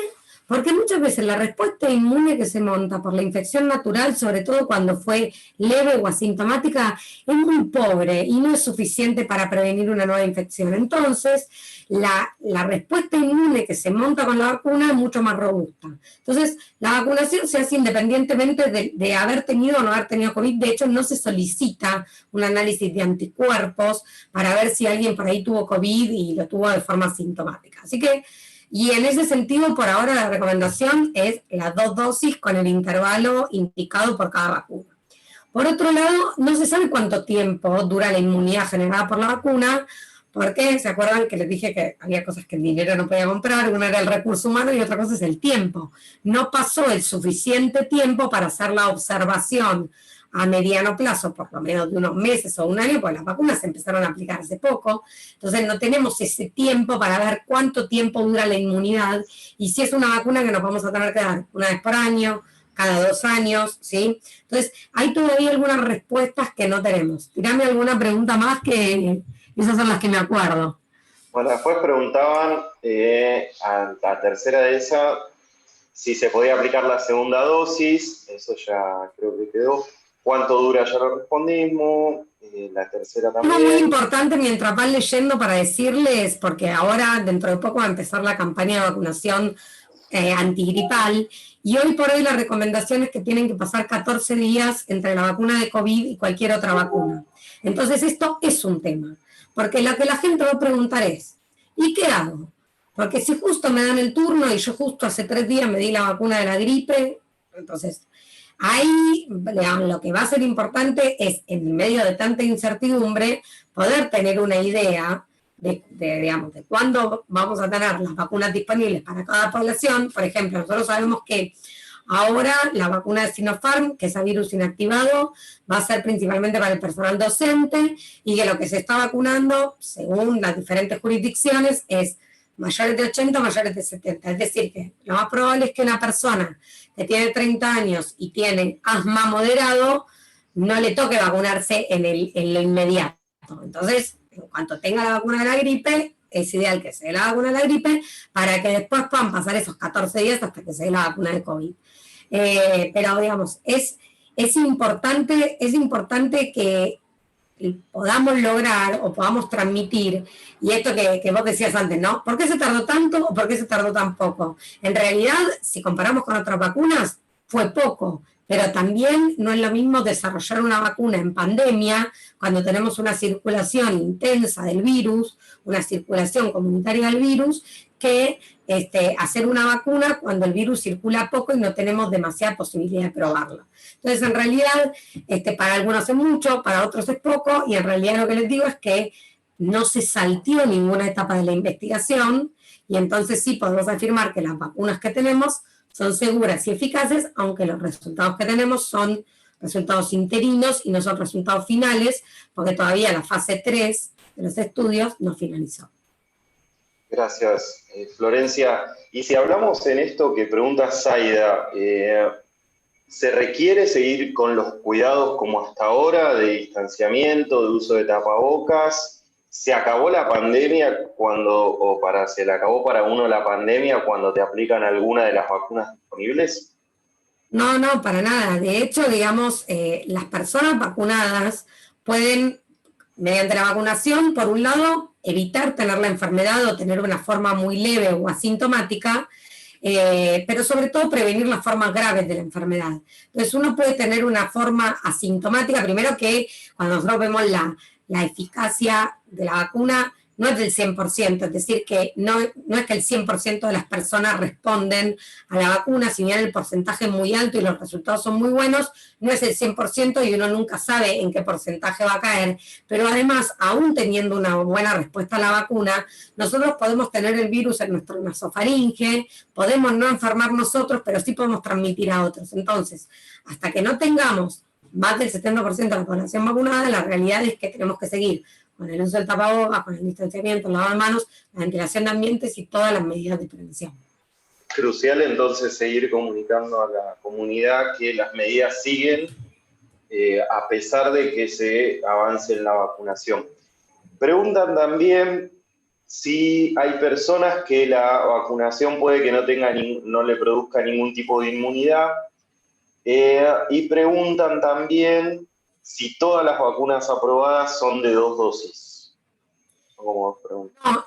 Speaker 3: Porque muchas veces la respuesta inmune que se monta por la infección natural, sobre todo cuando fue leve o asintomática, es muy pobre y no es suficiente para prevenir una nueva infección. Entonces, la respuesta inmune que se monta con la vacuna es mucho más robusta. Entonces, la vacunación se hace independientemente de haber tenido o no haber tenido COVID. De hecho, no se solicita un análisis de anticuerpos para ver si alguien por ahí tuvo COVID y lo tuvo de forma asintomática. Así que, y en ese sentido, por ahora la recomendación es las 2 dosis con el intervalo indicado por cada vacuna. Por otro lado, no se sabe cuánto tiempo dura la inmunidad generada por la vacuna, porque se acuerdan que les dije que había cosas que el dinero no podía comprar, una era el recurso humano y otra cosa es el tiempo. No pasó el suficiente tiempo para hacer la observación a mediano plazo, por lo menos de unos meses o un año, porque las vacunas se empezaron a aplicar hace poco, entonces no tenemos ese tiempo para ver cuánto tiempo dura la inmunidad y si es una vacuna que nos vamos a tener que dar una vez por año, cada 2 años, ¿sí? Entonces, hay todavía algunas respuestas que no tenemos. Tirame alguna pregunta más que esas son las que me acuerdo.
Speaker 1: Bueno, después preguntaban a la tercera de esa si se podía aplicar la segunda dosis, eso ya creo que quedó. ¿Cuánto dura? Ya lo respondimos. La tercera también.
Speaker 3: Algo muy importante mientras van leyendo para decirles, porque ahora dentro de poco va a empezar la campaña de vacunación antigripal, y hoy por hoy la recomendación es que tienen que pasar 14 días entre la vacuna de COVID y cualquier otra vacuna. Entonces esto es un tema, porque lo que la gente va a preguntar es, ¿y qué hago? Porque si justo me dan el turno y yo justo hace 3 días me di la vacuna de la gripe, entonces ahí lo que va a ser importante es, en medio de tanta incertidumbre, poder tener una idea de cuándo vamos a tener las vacunas disponibles para cada población. Por ejemplo, nosotros sabemos que ahora la vacuna de Sinopharm, que es a virus inactivado, va a ser principalmente para el personal docente, y que lo que se está vacunando, según las diferentes jurisdicciones, es mayores de 80 o mayores de 70. Es decir, que lo más probable es que una persona que tiene 30 años y tiene asma moderado, no le toque vacunarse en lo inmediato. Entonces, en cuanto tenga la vacuna de la gripe, es ideal que se dé la vacuna de la gripe para que después puedan pasar esos 14 días hasta que se dé la vacuna de COVID. Pero, digamos, es importante que podamos lograr o podamos transmitir, y esto que vos decías antes, ¿no? ¿Por qué se tardó tanto o por qué se tardó tan poco? En realidad, si comparamos con otras vacunas, fue poco, pero también no es lo mismo desarrollar una vacuna en pandemia, cuando tenemos una circulación intensa del virus, una circulación comunitaria del virus, que hacer una vacuna cuando el virus circula poco y no tenemos demasiada posibilidad de probarlo. Entonces, en realidad, para algunos es mucho, para otros es poco, y en realidad lo que les digo es que no se salteó ninguna etapa de la investigación, y entonces sí podemos afirmar que las vacunas que tenemos son seguras y eficaces, aunque los resultados que tenemos son resultados interinos y no son resultados finales, porque todavía la fase 3 de los estudios no finalizó.
Speaker 1: Gracias, Florencia. Y si hablamos en esto que pregunta Zaida, ¿se requiere seguir con los cuidados como hasta ahora, de distanciamiento, de uso de tapabocas? ¿Se acabó la pandemia se le acabó para uno la pandemia cuando te aplican alguna de las vacunas disponibles?
Speaker 3: No, para nada. De hecho, digamos, las personas vacunadas pueden, mediante la vacunación, por un lado, evitar tener la enfermedad o tener una forma muy leve o asintomática, pero sobre todo prevenir las formas graves de la enfermedad. Entonces uno puede tener una forma asintomática, primero que cuando nosotros vemos la eficacia de la vacuna, no es del 100%, es decir, que no es que el 100% de las personas responden a la vacuna, si bien el porcentaje es muy alto y los resultados son muy buenos, no es el 100% y uno nunca sabe en qué porcentaje va a caer, pero además, aún teniendo una buena respuesta a la vacuna, nosotros podemos tener el virus en nuestro nasofaringe, podemos no enfermar nosotros, pero sí podemos transmitir a otros. Entonces, hasta que no tengamos más del 70% de la población vacunada, la realidad es que tenemos que seguir con el uso del tapabocas, con el distanciamiento, el lavado de manos, la ventilación de ambientes y todas las medidas de prevención.
Speaker 1: Crucial entonces seguir comunicando a la comunidad que las medidas siguen a pesar de que se avance en la vacunación. Preguntan también si hay personas que la vacunación puede que no le produzca ningún tipo de inmunidad, y preguntan también si todas las vacunas aprobadas son de 2 dosis. No,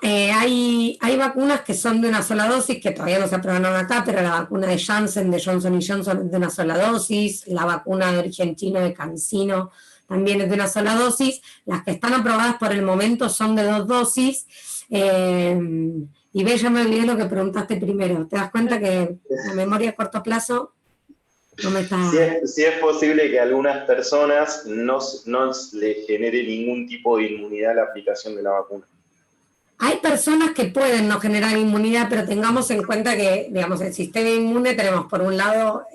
Speaker 3: hay vacunas que son de una sola dosis, que todavía no se aprobaron acá, pero la vacuna de Janssen, de Johnson & Johnson, es de una sola dosis, la vacuna de origen chino de CanSino también es de una sola dosis, las que están aprobadas por el momento son de 2 dosis, y ve, ya me olvidé lo que preguntaste primero, ¿te das cuenta que la memoria a corto plazo no me está...
Speaker 1: Si es posible que a algunas personas no les genere ningún tipo de inmunidad la aplicación de la vacuna.
Speaker 3: Hay personas que pueden no generar inmunidad, pero tengamos en cuenta que, digamos, el sistema inmune tenemos por un lado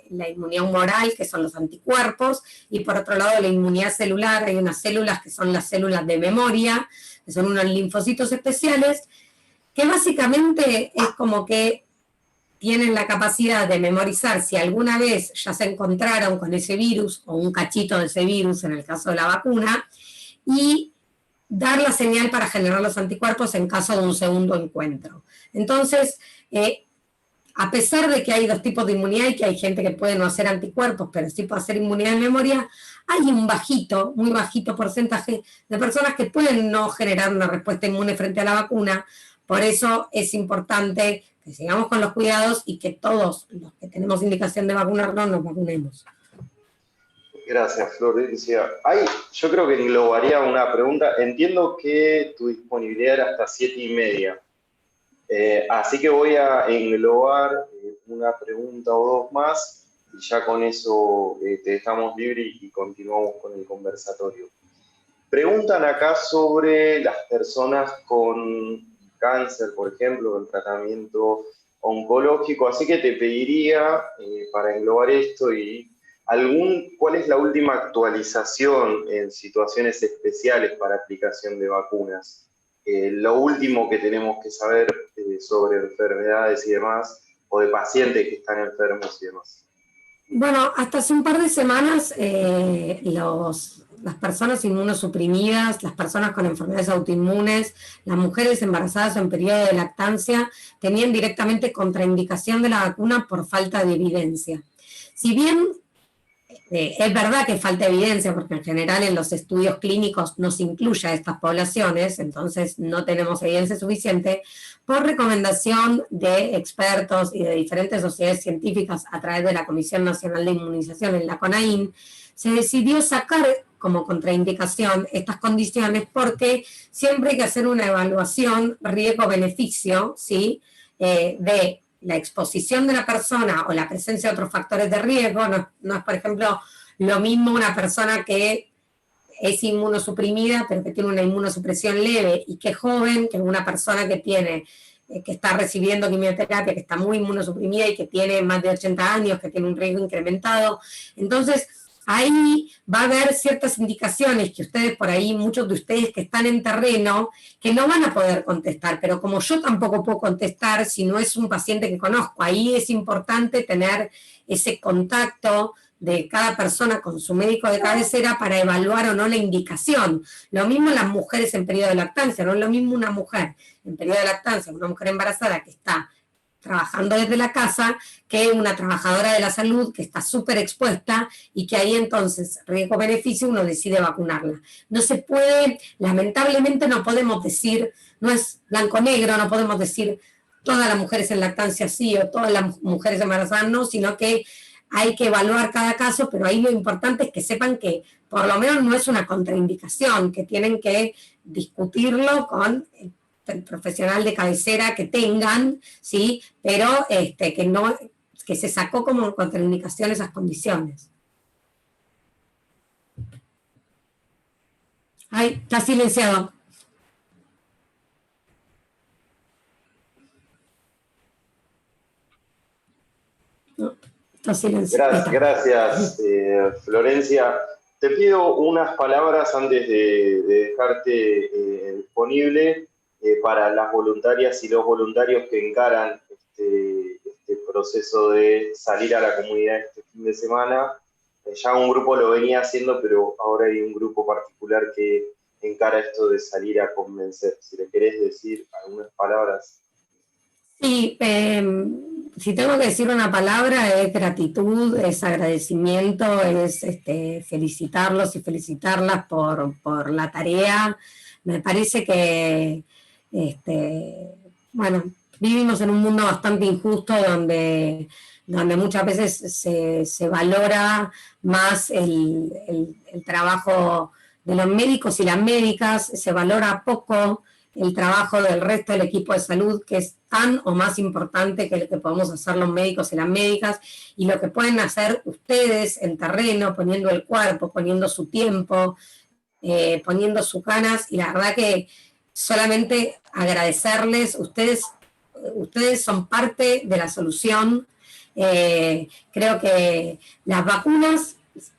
Speaker 3: la inmunidad humoral, que son los anticuerpos, y por otro lado la inmunidad celular. Hay unas células que son las células de memoria, que son unos linfocitos especiales, que básicamente es como que tienen la capacidad de memorizar si alguna vez ya se encontraron con ese virus o un cachito de ese virus en el caso de la vacuna, y dar la señal para generar los anticuerpos en caso de un segundo encuentro. Entonces, a pesar de que hay dos tipos de inmunidad y que hay gente que puede no hacer anticuerpos, pero sí puede hacer inmunidad de memoria, hay un bajito, muy bajito porcentaje de personas que pueden no generar una respuesta inmune frente a la vacuna. Por eso es importante que sigamos con los cuidados y que todos los que tenemos indicación de vacunarnos nos vacunemos.
Speaker 1: Gracias, Florencia. Yo creo que englobaría una pregunta. Entiendo que tu disponibilidad era hasta 7:30. Así que voy a englobar una pregunta o dos más y ya con eso te dejamos libre y continuamos con el conversatorio. Preguntan acá sobre las personas con cáncer, por ejemplo, el tratamiento oncológico, así que te pediría, para englobar esto, ¿cuál es la última actualización en situaciones especiales para aplicación de vacunas? Lo último que tenemos que saber sobre enfermedades y demás, o de pacientes que están enfermos y demás.
Speaker 3: Bueno, hasta hace un par de semanas las personas inmunosuprimidas, las personas con enfermedades autoinmunes, las mujeres embarazadas o en periodo de lactancia tenían directamente contraindicación de la vacuna por falta de evidencia. Si bien es verdad que falta evidencia, porque en general en los estudios clínicos no se incluye a estas poblaciones, entonces no tenemos evidencia suficiente, por recomendación de expertos y de diferentes sociedades científicas a través de la Comisión Nacional de Inmunización, en la CONAIN, se decidió sacar como contraindicación estas condiciones porque siempre hay que hacer una evaluación riesgo-beneficio, ¿sí? De la exposición de la persona o la presencia de otros factores de riesgo. No es, por ejemplo, lo mismo una persona que es inmunosuprimida, pero que tiene una inmunosupresión leve y que es joven, que una persona que está recibiendo quimioterapia, que está muy inmunosuprimida y que tiene más de 80 años, que tiene un riesgo incrementado. Entonces, ahí va a haber ciertas indicaciones que ustedes por ahí, muchos de ustedes que están en terreno, que no van a poder contestar, pero como yo tampoco puedo contestar si no es un paciente que conozco, ahí es importante tener ese contacto de cada persona con su médico de cabecera para evaluar o no la indicación. Lo mismo las mujeres en periodo de lactancia, no es lo mismo una mujer en periodo de lactancia, una mujer embarazada que está trabajando desde la casa, que una trabajadora de la salud que está súper expuesta y que ahí entonces, riesgo-beneficio, uno decide vacunarla. No se puede, lamentablemente no podemos decir, no es blanco-negro, no podemos decir todas las mujeres en lactancia sí o todas las mujeres embarazadas no, sino que hay que evaluar cada caso, pero ahí lo importante es que sepan que por lo menos no es una contraindicación, que tienen que discutirlo con el profesional de cabecera que tengan, ¿sí? Pero que se sacó como contraindicación esas condiciones. Ay, está silenciado. No, está silenciado.
Speaker 1: Gracias, Florencia. Te pido unas palabras antes de dejarte disponible para las voluntarias y los voluntarios que encaran este proceso de salir a la comunidad este fin de semana. Ya un grupo lo venía haciendo, pero ahora hay un grupo particular que encara esto de salir a convencer. Si le querés decir algunas palabras.
Speaker 3: Sí, si tengo que decir una palabra, es gratitud, es agradecimiento, es felicitarlos y felicitarlas por la tarea. Me parece que bueno, vivimos en un mundo bastante injusto donde muchas veces se valora más el trabajo de los médicos y las médicas, se valora poco el trabajo del resto del equipo de salud, que es tan o más importante que lo que podemos hacer los médicos y las médicas, y lo que pueden hacer ustedes en terreno, poniendo el cuerpo, poniendo su tiempo, poniendo sus ganas, y la verdad que solamente agradecerles, ustedes son parte de la solución. Creo que las vacunas,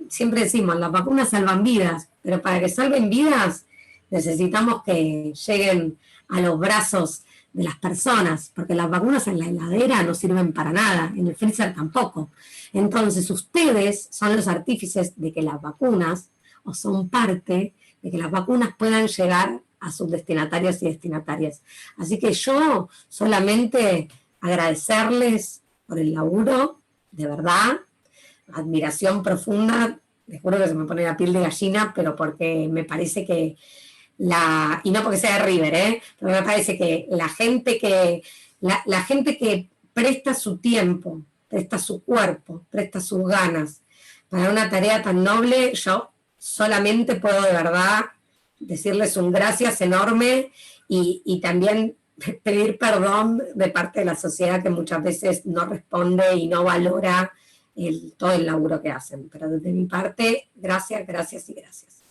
Speaker 3: siempre decimos, las vacunas salvan vidas, pero para que salven vidas necesitamos que lleguen a los brazos de las personas, porque las vacunas en la heladera no sirven para nada, en el freezer tampoco. Entonces ustedes son los artífices de que las vacunas, o son parte de que las vacunas puedan llegar a sus destinatarios y destinatarias. Así que yo solamente agradecerles por el laburo, de verdad, admiración profunda, les juro que se me pone la piel de gallina, pero porque me parece que y no porque sea de River, pero me parece que la gente que presta su tiempo, presta su cuerpo, presta sus ganas para una tarea tan noble, yo solamente puedo de verdad decirles un gracias enorme y también pedir perdón de parte de la sociedad que muchas veces no responde y no valora todo el laburo que hacen. Pero desde mi parte, gracias, gracias y gracias.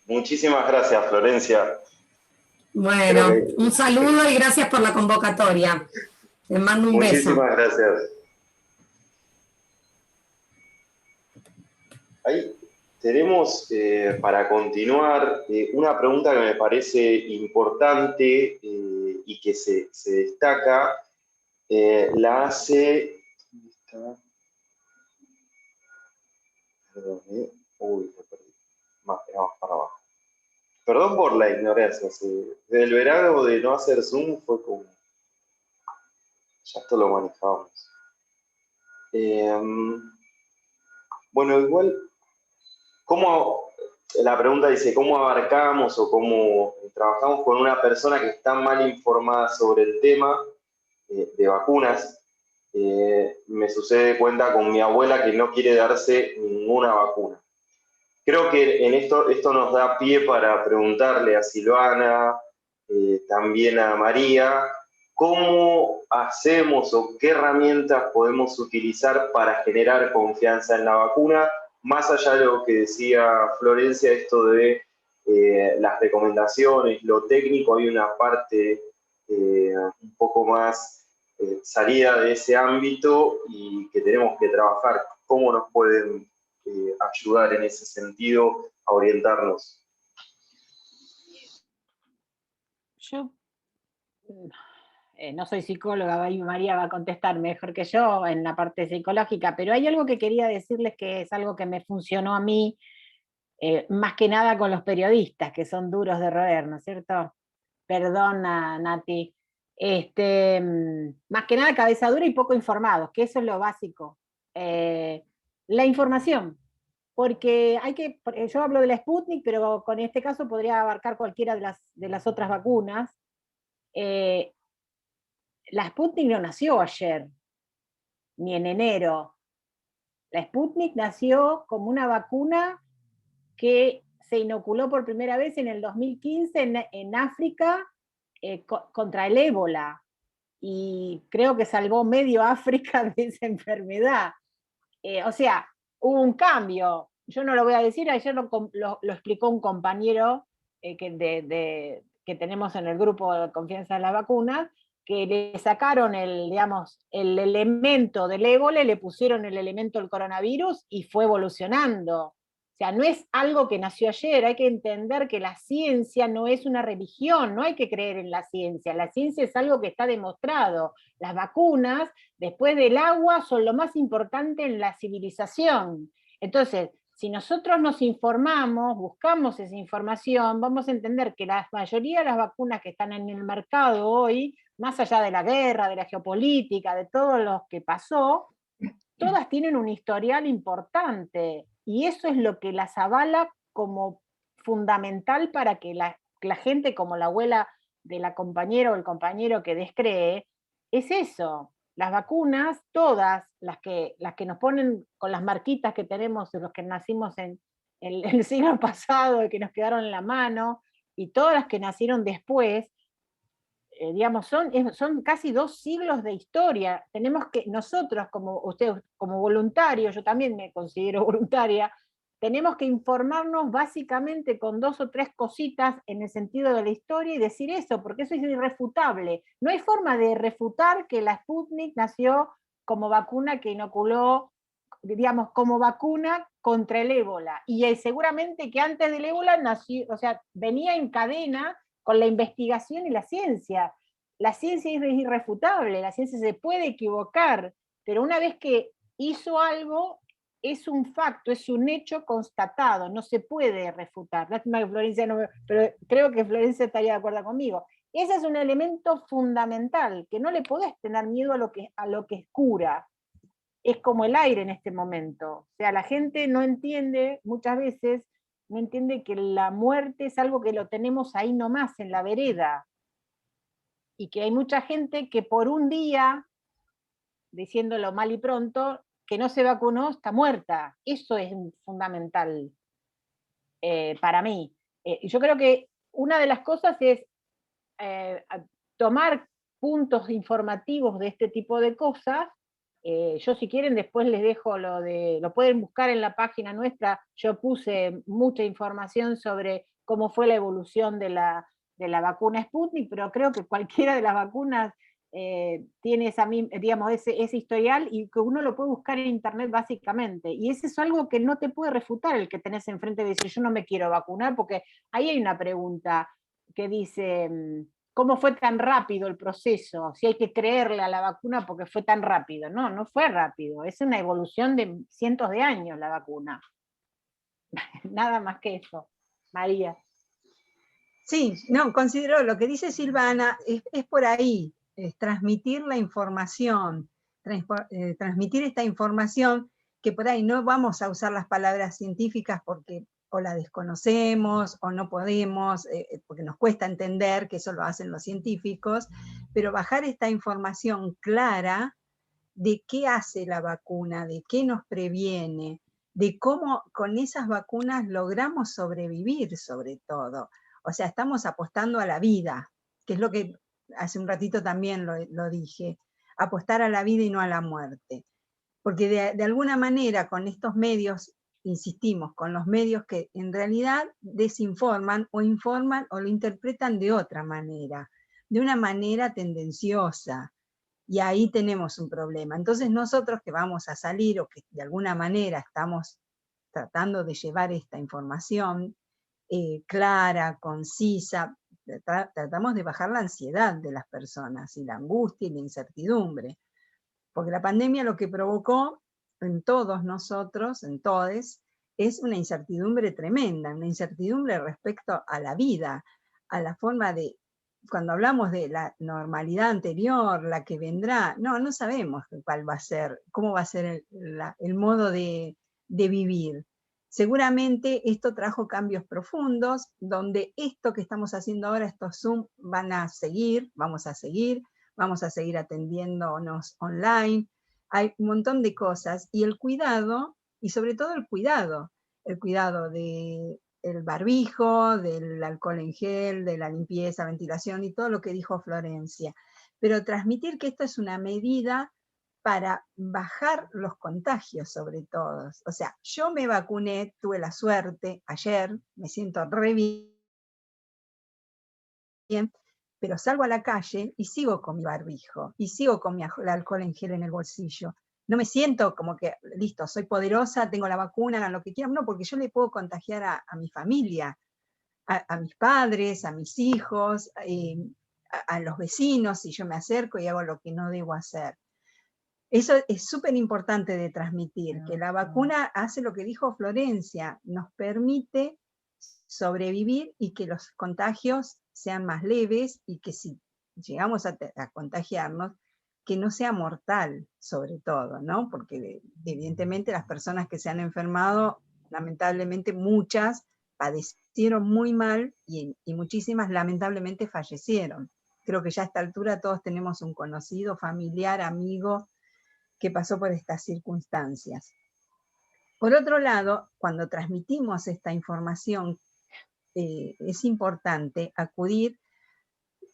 Speaker 1: Muchísimas gracias, Florencia.
Speaker 3: Bueno, un saludo y gracias por la convocatoria. Les mando un beso.
Speaker 1: Muchísimas gracias. Ahí tenemos, para continuar, una pregunta que me parece importante y que se destaca. La hace... Perdón, uy, lo perdí. Más para abajo. Perdón por la ignorancia. Del verano de no hacer Zoom fue como... Ya esto lo manejamos. Bueno, igual, la pregunta dice, ¿cómo abarcamos o cómo trabajamos con una persona que está mal informada sobre el tema de vacunas? Me sucede cuenta con mi abuela que no quiere darse ninguna vacuna. Creo que en esto nos da pie para preguntarle a Silvana, también a María, ¿cómo hacemos o qué herramientas podemos utilizar para generar confianza en la vacuna? Más allá de lo que decía Florencia, esto de las recomendaciones, lo técnico, hay una parte un poco más salida de ese ámbito y que tenemos que trabajar. ¿Cómo nos pueden ayudar en ese sentido a orientarnos?
Speaker 4: Yo no soy psicóloga, y María va a contestar mejor que yo en la parte psicológica, pero hay algo que quería decirles que es algo que me funcionó a mí, más que nada con los periodistas, que son duros de roer, ¿no es cierto? Perdona, Nati. Más que nada cabeza dura y poco informados, que eso es lo básico. La información, porque yo hablo de la Sputnik, pero con este caso podría abarcar cualquiera de las otras vacunas. La Sputnik no nació ayer, ni en enero. La Sputnik nació como una vacuna que se inoculó por primera vez en el 2015 en África contra el ébola. Y creo que salvó medio África de esa enfermedad. O sea, hubo un cambio. Yo no lo voy a decir, ayer lo explicó un compañero que tenemos en el grupo de confianza en las vacunas, que le sacaron el elemento del ébola, le pusieron el elemento del coronavirus y fue evolucionando. O sea, no es algo que nació ayer, hay que entender que la ciencia no es una religión, no hay que creer en la ciencia es algo que está demostrado. Las vacunas, después del agua, son lo más importante en la civilización. Entonces, si nosotros nos informamos, buscamos esa información, vamos a entender que la mayoría de las vacunas que están en el mercado hoy, más allá de la guerra, de la geopolítica, de todo lo que pasó, todas tienen un historial importante, y eso es lo que las avala como fundamental para que la gente, como la abuela de la compañera o el compañero que descree, es eso. Las vacunas, todas las que nos ponen con las marquitas que tenemos de los que nacimos en el siglo pasado y que nos quedaron en la mano, y todas las que nacieron después, digamos, son casi 2 siglos de historia. Tenemos que, nosotros, como ustedes, como voluntarios, yo también me considero voluntaria, tenemos que informarnos básicamente con 2 o 3 cositas en el sentido de la historia y decir eso, porque eso es irrefutable. No hay forma de refutar que la Sputnik nació como vacuna que inoculó, digamos, como vacuna contra el ébola. Y seguramente que antes del ébola nació, o sea, venía en cadena con la investigación y la ciencia. La ciencia es irrefutable, la ciencia se puede equivocar, pero una vez que hizo algo, es un facto, es un hecho constatado, no se puede refutar. Lástima que Florencia no, pero creo que Florencia estaría de acuerdo conmigo. Ese es un elemento fundamental, que no le podés tener miedo a lo que es cura. Es como el aire en este momento. O sea, la gente no entiende, muchas veces, no entiende que la muerte es algo que lo tenemos ahí nomás, en la vereda. Y que hay mucha gente que por un día, diciéndolo mal y pronto, que no se vacunó, está muerta. Eso es fundamental para mí. Yo creo que una de las cosas es tomar puntos informativos de este tipo de cosas. Yo si quieren después les dejo lo pueden buscar en la página nuestra, yo puse mucha información sobre cómo fue la evolución de la vacuna Sputnik, pero creo que cualquiera de las vacunas tiene ese historial, y que uno lo puede buscar en internet básicamente, y eso es algo que no te puede refutar el que tenés enfrente de decir yo no me quiero vacunar, porque ahí hay una pregunta que dice ¿cómo fue tan rápido el proceso? Si hay que creerle a la vacuna porque fue tan rápido. No, no fue rápido, es una evolución de cientos de años la vacuna. Nada más que eso. María.
Speaker 6: Sí, no, considero lo que dice Silvana, es por ahí, es transmitir la información, transmitir esta información, que por ahí no vamos a usar las palabras científicas porque o la desconocemos o no podemos, porque nos cuesta entender que eso lo hacen los científicos, pero bajar esta información clara de qué hace la vacuna, de qué nos previene, de cómo con esas vacunas logramos sobrevivir sobre todo. O sea, estamos apostando a la vida, que es lo que hace un ratito también lo dije, apostar a la vida y no a la muerte. Porque de alguna manera con estos medios, insistimos, con los medios que en realidad desinforman o informan o lo interpretan de otra manera, de una manera tendenciosa. Y ahí tenemos un problema. Entonces nosotros que vamos a salir o que de alguna manera estamos tratando de llevar esta información clara, concisa, tratamos de bajar la ansiedad de las personas y la angustia y la incertidumbre. Porque la pandemia lo que provocó en todos nosotros, en todes, es una incertidumbre tremenda, una incertidumbre respecto a la vida, a la forma de, cuando hablamos de la normalidad anterior, la que vendrá, no sabemos cuál va a ser, cómo va a ser el modo de vivir. Seguramente esto trajo cambios profundos, donde esto que estamos haciendo ahora, estos Zoom, van a seguir, vamos a seguir atendiéndonos online, hay un montón de cosas, y el cuidado, y sobre todo el cuidado del barbijo, del alcohol en gel, de la limpieza, ventilación y todo lo que dijo Florencia, pero transmitir que esto es una medida para bajar los contagios sobre todo. O sea, yo me vacuné, tuve la suerte, ayer, me siento re bien, pero salgo a la calle y sigo con mi barbijo, y sigo con mi alcohol en gel en el bolsillo. No me siento como que, listo, soy poderosa, tengo la vacuna, hagan lo que quieran, no, porque yo le puedo contagiar a mi familia, a mis padres, a mis hijos, a los vecinos, si yo me acerco y hago lo que no debo hacer. Eso es súper importante de transmitir, que la vacuna hace lo que dijo Florencia, nos permite sobrevivir y que los contagios sean más leves, y que si llegamos a contagiarnos, que no sea mortal sobre todo, ¿no? Porque evidentemente las personas que se han enfermado, lamentablemente muchas padecieron muy mal y muchísimas lamentablemente fallecieron. Creo que ya a esta altura todos tenemos un conocido, familiar, amigo, que pasó por estas circunstancias. Por otro lado, cuando transmitimos esta información, es importante acudir,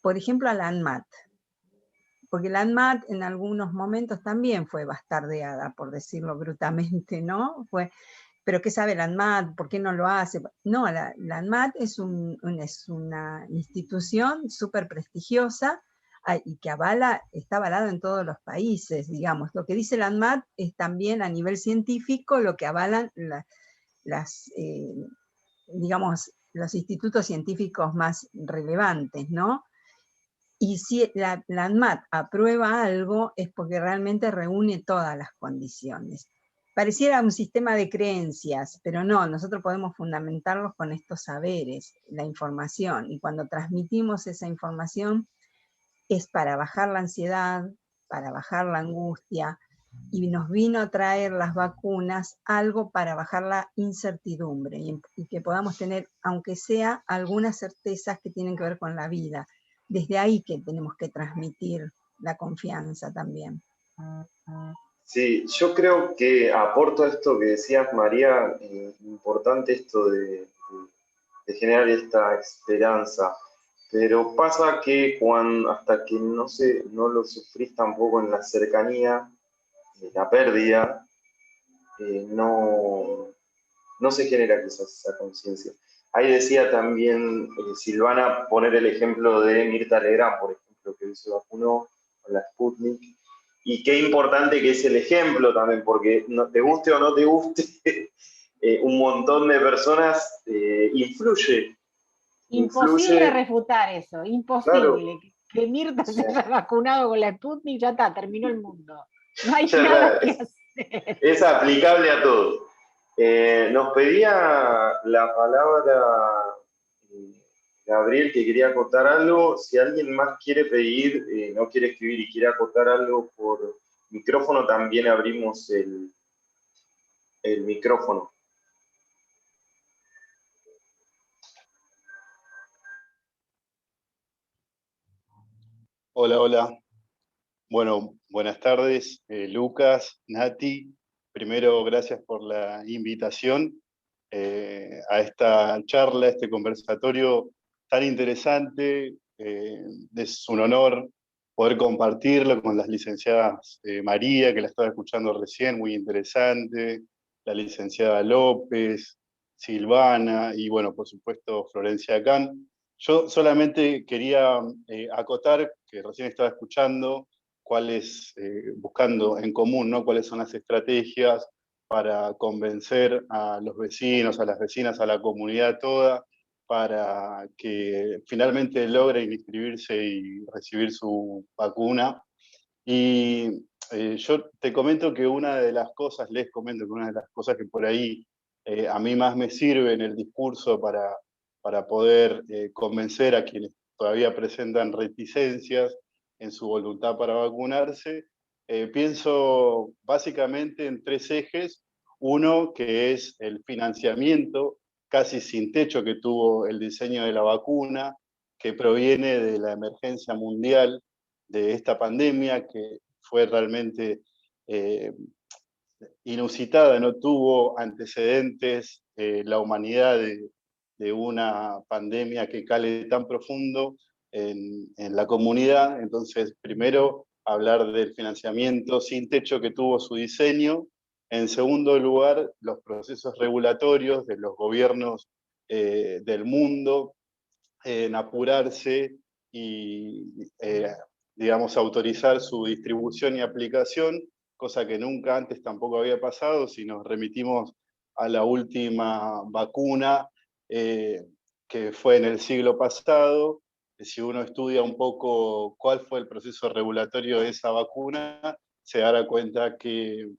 Speaker 6: por ejemplo, a la ANMAT, porque la ANMAT en algunos momentos también fue bastardeada, por decirlo brutamente, ¿no? Pero ¿qué sabe la ANMAT? ¿Por qué no lo hace? No, la ANMAT es una institución súper prestigiosa, y que está avalada en todos los países, digamos. Lo que dice la ANMAT es también a nivel científico lo que avalan digamos, los institutos científicos más relevantes, ¿no? Y si la ANMAT aprueba algo es porque realmente reúne todas las condiciones. pareciera un sistema de creencias, pero no, nosotros podemos fundamentarlos con estos saberes, la información, y cuando transmitimos esa información es para bajar la ansiedad, para bajar la angustia, y nos vino a traer las vacunas algo para bajar la incertidumbre y que podamos tener, aunque sea, algunas certezas que tienen que ver con la vida. Desde ahí que tenemos que transmitir la confianza también.
Speaker 1: Sí, yo creo que aporto esto que decías, María, importante esto de generar esta esperanza. Pero pasa que hasta que no lo sufrís tampoco en la cercanía, la pérdida, no se genera quizás esa conciencia. Ahí decía también Silvana, poner el ejemplo de Mirta Legrand, por ejemplo, que se vacunó con la Sputnik, y qué importante que es el ejemplo también, porque no te guste o no te guste, un montón de personas influye.
Speaker 4: Imposible refutar eso, imposible.
Speaker 1: Claro.
Speaker 4: Que Mirta se haya vacunado con la Sputnik, ya está, terminó el mundo. No hay
Speaker 1: Ya
Speaker 4: nada que hacer.
Speaker 1: es aplicable a todo. Nos pedía la palabra Gabriel, que quería acotar algo. Si alguien más quiere pedir, no quiere escribir y quiere acotar algo por micrófono, también abrimos el micrófono.
Speaker 7: Hola, hola. Bueno, buenas tardes, Lucas, Nati. Primero, gracias por la invitación a esta charla, a este conversatorio tan interesante. Es un honor poder compartirlo con las licenciadas María, que la estaba escuchando recién, muy interesante, la licenciada López, Silvana y, bueno, por supuesto, Florencia Can. Yo solamente quería acotar, que recién estaba escuchando, buscando en común, ¿no?, cuáles son las estrategias para convencer a los vecinos, a las vecinas, a la comunidad toda, para que finalmente logren inscribirse y recibir su vacuna. Y yo te comento que les comento que una de las cosas que por ahí a mí más me sirve en el discurso para poder convencer a quienes todavía presentan reticencias en su voluntad para vacunarse, pienso básicamente en 3 ejes. Uno, que es el financiamiento casi sin techo que tuvo el diseño de la vacuna, que proviene de la emergencia mundial de esta pandemia, que fue realmente inusitada, no tuvo antecedentes la humanidad de una pandemia que cale tan profundo en la comunidad. Entonces, primero, hablar del financiamiento sin techo que tuvo su diseño. En segundo lugar, los procesos regulatorios de los gobiernos del mundo en apurarse y, digamos, autorizar su distribución y aplicación, cosa que nunca antes tampoco había pasado. Si nos remitimos a la última vacuna, que fue en el siglo pasado, si uno estudia un poco cuál fue el proceso regulatorio de esa vacuna, se dará cuenta que,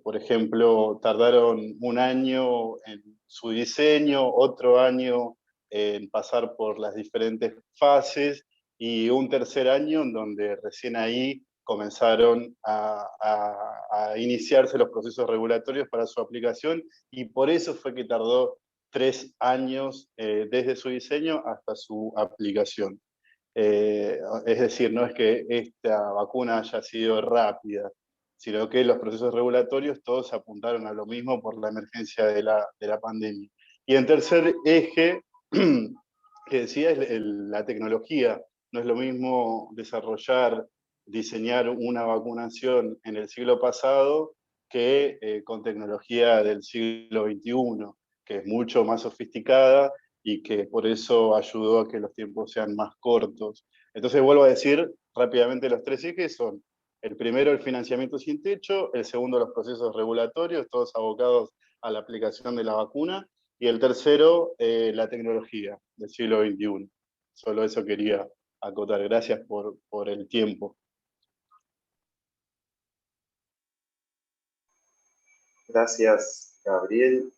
Speaker 7: por ejemplo, tardaron 1 año en su diseño, otro año en pasar por las diferentes fases, y un tercer año en donde recién ahí comenzaron a iniciarse los procesos regulatorios para su aplicación, y por eso fue que tardó 3 años desde su diseño hasta su aplicación. Es decir, no es que esta vacuna haya sido rápida, sino que los procesos regulatorios todos apuntaron a lo mismo por la emergencia de la pandemia. Y en tercer eje, que decía, es la tecnología. No es lo mismo diseñar una vacunación en el siglo pasado que con tecnología del siglo XXI, que es mucho más sofisticada y que por eso ayudó a que los tiempos sean más cortos. Entonces, vuelvo a decir rápidamente, los 3 ejes son: el primero, el financiamiento sin techo; el segundo, los procesos regulatorios, todos abocados a la aplicación de la vacuna; y el tercero, la tecnología del siglo XXI. Solo eso quería acotar. Gracias por el tiempo.
Speaker 1: Gracias, Gabriel.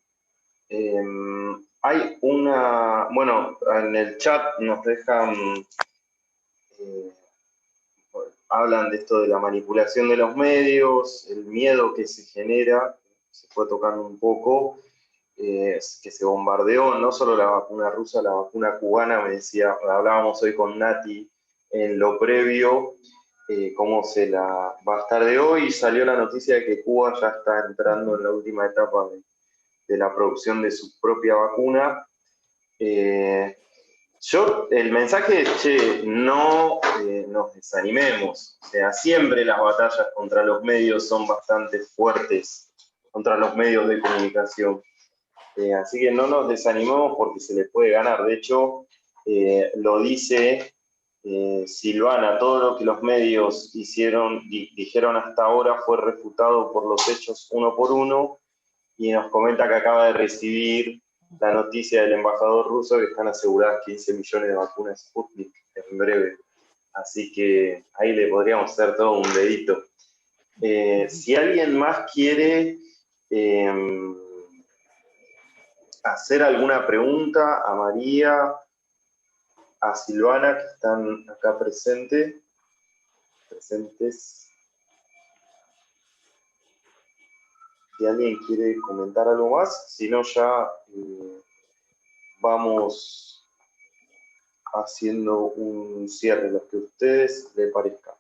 Speaker 1: Hay una, bueno, en el chat nos dejan, hablan de esto de la manipulación de los medios, el miedo que se genera, se fue tocando un poco, que se bombardeó no solo la vacuna rusa, la vacuna cubana, me decía, hablábamos hoy con Nati en lo previo, cómo se la va a estar de hoy, y salió la noticia de que Cuba ya está entrando en la última etapa de la producción de su propia vacuna. El mensaje es, che, no nos desanimemos. O sea, siempre las batallas contra los medios son bastante fuertes, contra los medios de comunicación. Así que no nos desanimemos porque se le puede ganar. De hecho, lo dice Silvana, todo lo que los medios dijeron hasta ahora fue refutado por los hechos uno por uno, y nos comenta que acaba de recibir la noticia del embajador ruso que están aseguradas 15 millones de vacunas Sputnik en breve. Así que ahí le podríamos hacer todo un dedito. Si alguien más quiere hacer alguna pregunta a María, a Silvana, que están acá presentes. Si alguien quiere comentar algo más, si no ya vamos haciendo un cierre, lo que a ustedes les parezca.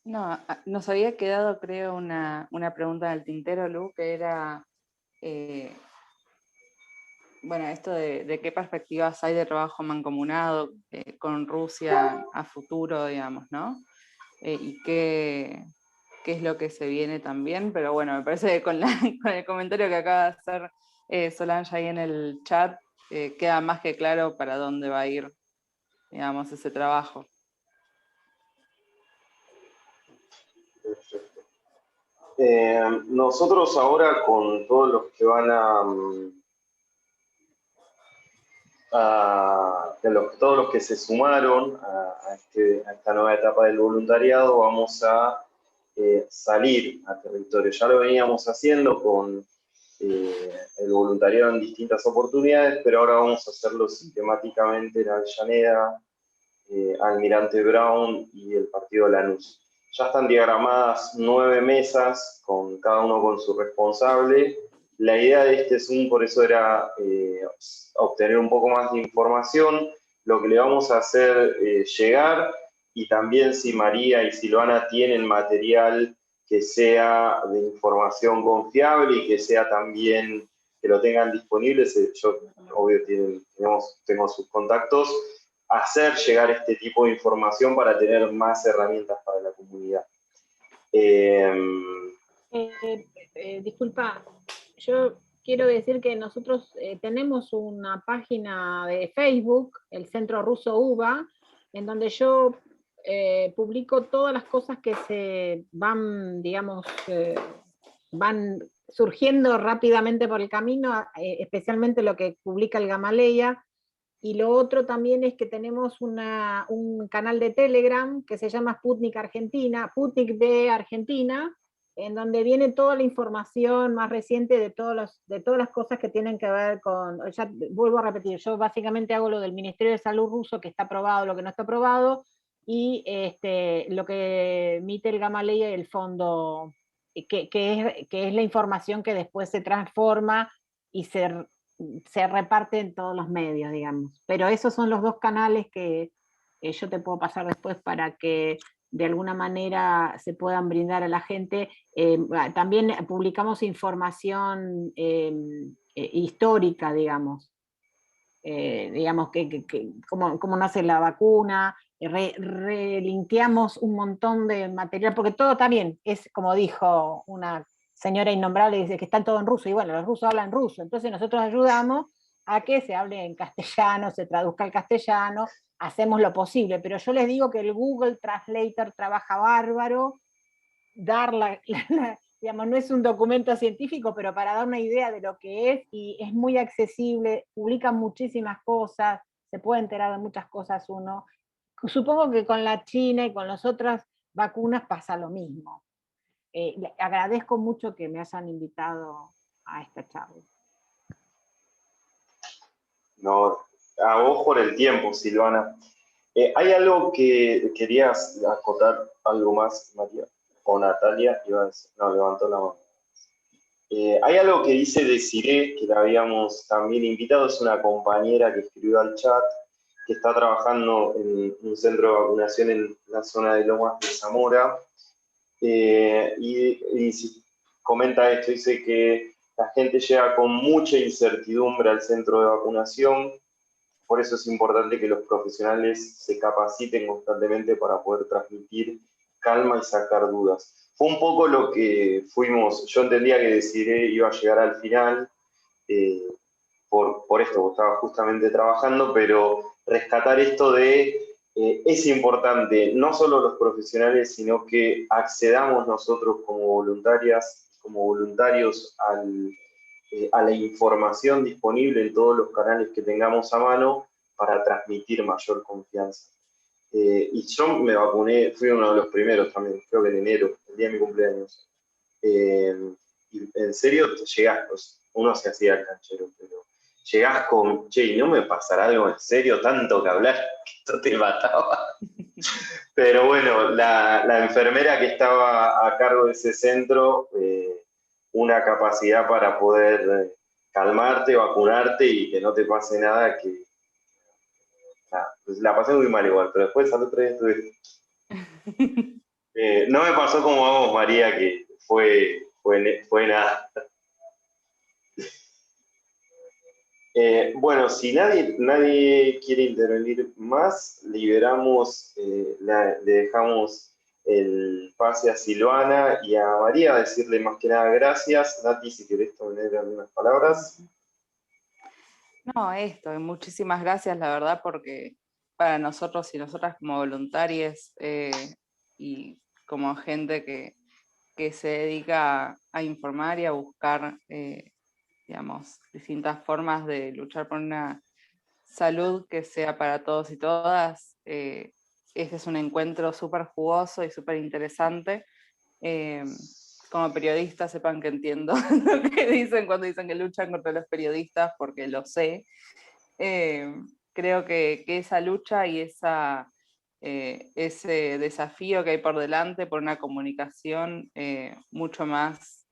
Speaker 2: No, nos había quedado, creo, una pregunta en el tintero, Lu, que era, bueno, esto de qué perspectivas hay de trabajo mancomunado con Rusia a futuro, digamos, ¿no? Y qué es lo que se viene también, pero bueno, me parece que con el comentario que acaba de hacer Solange ahí en el chat, queda más que claro para dónde va a ir, digamos, ese trabajo.
Speaker 1: Perfecto. Nosotros ahora, con todos los que van todos los que se sumaron a esta nueva etapa del voluntariado, vamos a salir a territorio. Ya lo veníamos haciendo con el voluntariado en distintas oportunidades, pero ahora vamos a hacerlo sistemáticamente en Avellaneda, Almirante Brown y el partido Lanús. Ya están diagramadas 9 mesas, con cada uno con su responsable. La idea de este Zoom, por eso, era obtener un poco más de información, lo que le vamos a hacer llegar, y también si María y Silvana tienen material que sea de información confiable y que sea también, que lo tengan disponible, yo obvio tengo sus contactos, hacer llegar este tipo de información para tener más herramientas para la comunidad.
Speaker 4: Disculpa, yo quiero decir que nosotros tenemos una página de Facebook, el Centro Ruso UBA, en donde yo publico todas las cosas que se van, digamos, van surgiendo rápidamente por el camino, especialmente lo que publica el Gamaleya. Y lo otro también es que tenemos un canal de Telegram que se llama Sputnik Argentina, Sputnik de Argentina, en donde viene toda la información más reciente de todas las cosas que tienen que ver con, ya vuelvo a repetir, yo básicamente hago lo del Ministerio de Salud ruso, que está aprobado, lo que no está aprobado, y lo que emite el Gamaleya y el fondo, que es la información que después se transforma y se reparte en todos los medios, digamos. Pero esos son los dos canales que yo te puedo pasar después para que de alguna manera se puedan brindar a la gente. También publicamos información histórica, digamos. Digamos cómo nace la vacuna, relinkeamos un montón de material, porque todo también es, como dijo una señora innombrable, dice que está todo en ruso, y bueno, los rusos hablan ruso, entonces nosotros ayudamos a que se hable en castellano, se traduzca al castellano, hacemos lo posible, pero yo les digo que el Google Translator trabaja bárbaro, dar digamos, no es un documento científico, pero para dar una idea de lo que es, y es muy accesible, publican muchísimas cosas, se puede enterar de muchas cosas uno. Supongo que con la China y con las otras vacunas pasa lo mismo. Le agradezco mucho que me hayan invitado a esta charla.
Speaker 1: No, a vos por el tiempo, Silvana. ¿Hay algo que querías acotar, algo más, María? O Natalia, iba a decir, no, levantó la mano. Hay algo que dice Desiree, que la habíamos también invitado, es una compañera que escribió al chat, que está trabajando en un centro de vacunación en la zona de Lomas de Zamora, y comenta esto, dice que la gente llega con mucha incertidumbre al centro de vacunación, por eso es importante que los profesionales se capaciten constantemente para poder transmitir calma y sacar dudas. Fue un poco lo que fuimos, yo entendía que Desiree iba a llegar al final, por esto, porque estaba justamente trabajando, pero rescatar esto de, es importante, no solo los profesionales, sino que accedamos nosotros como voluntarias, como voluntarios a la información disponible en todos los canales que tengamos a mano para transmitir mayor confianza. Y yo me vacuné, fui uno de los primeros también, creo que en enero, el día de mi cumpleaños. Y en serio, llegás, uno se hacía el canchero, pero llegás con, che, ¿y no me pasará algo en serio? Tanto que hablar, que esto te mataba. Pero bueno, la enfermera que estaba a cargo de ese centro, una capacidad para poder calmarte, vacunarte y que no te pase nada, que pues la pasé muy mal igual, pero después al otro día estuve... no me pasó como a vos, María, que fue nada. Bueno, si nadie quiere intervenir más, liberamos, le dejamos el pase a Silvana y a María, a decirle más que nada gracias. Nati, si querés poner algunas palabras.
Speaker 2: No, muchísimas gracias, la verdad, porque para nosotros y nosotras como voluntarias y como gente que se dedica a informar y a buscar, digamos, distintas formas de luchar por una salud que sea para todos y todas, este es un encuentro súper jugoso y súper interesante. Como periodista, sepan que entiendo lo que dicen cuando dicen que luchan contra los periodistas, porque lo sé. Creo que esa lucha y ese desafío que hay por delante por una comunicación mucho más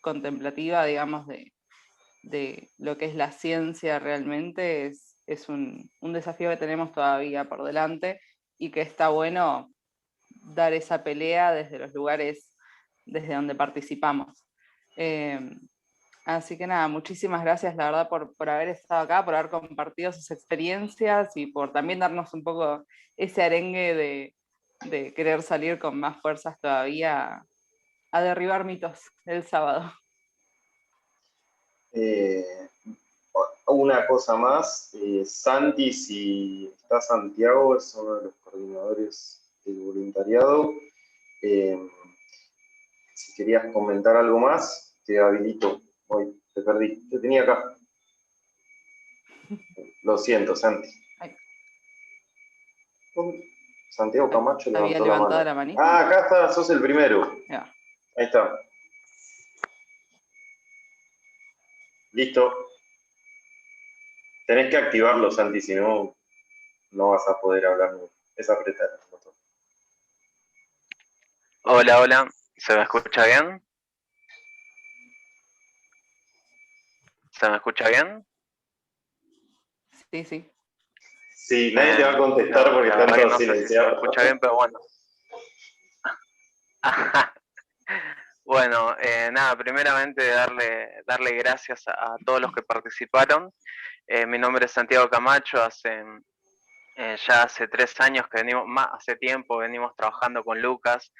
Speaker 2: contemplativa, digamos, de lo que es la ciencia realmente, es un desafío que tenemos todavía por delante y que está bueno dar esa pelea desde los lugares desde donde participamos. Así que nada, muchísimas gracias, la verdad, por haber estado acá, por haber compartido sus experiencias y por también darnos un poco ese arengue de querer salir con más fuerzas todavía a derribar mitos el sábado.
Speaker 1: Una cosa más, Santi, si está Santiago, es uno de los coordinadores del voluntariado. Si querías comentar algo más, te habilito. Hoy te perdí, te tenía acá. Lo siento, Santi.
Speaker 2: Ay.
Speaker 1: Santiago Camacho
Speaker 2: Había
Speaker 1: levantó
Speaker 2: levantado
Speaker 1: la
Speaker 2: manita.
Speaker 1: Ah, acá está, sos el primero.
Speaker 2: Ya.
Speaker 1: Ahí está. Listo. Tenés que activarlo, Santi, si no, no vas a poder hablar nunca. Es apretar el botón.
Speaker 8: Hola, hola. ¿Se me escucha bien? ¿Se me escucha bien?
Speaker 2: Sí, sí.
Speaker 1: Sí, nadie te va a contestar porque están todos
Speaker 8: no sé si se me
Speaker 1: silenciados.
Speaker 8: escucha bien, pero bueno. Bueno, nada, primeramente darle gracias a todos los que participaron. Mi nombre es Santiago Camacho, ya hace 3 años que hace tiempo venimos trabajando con Lucas,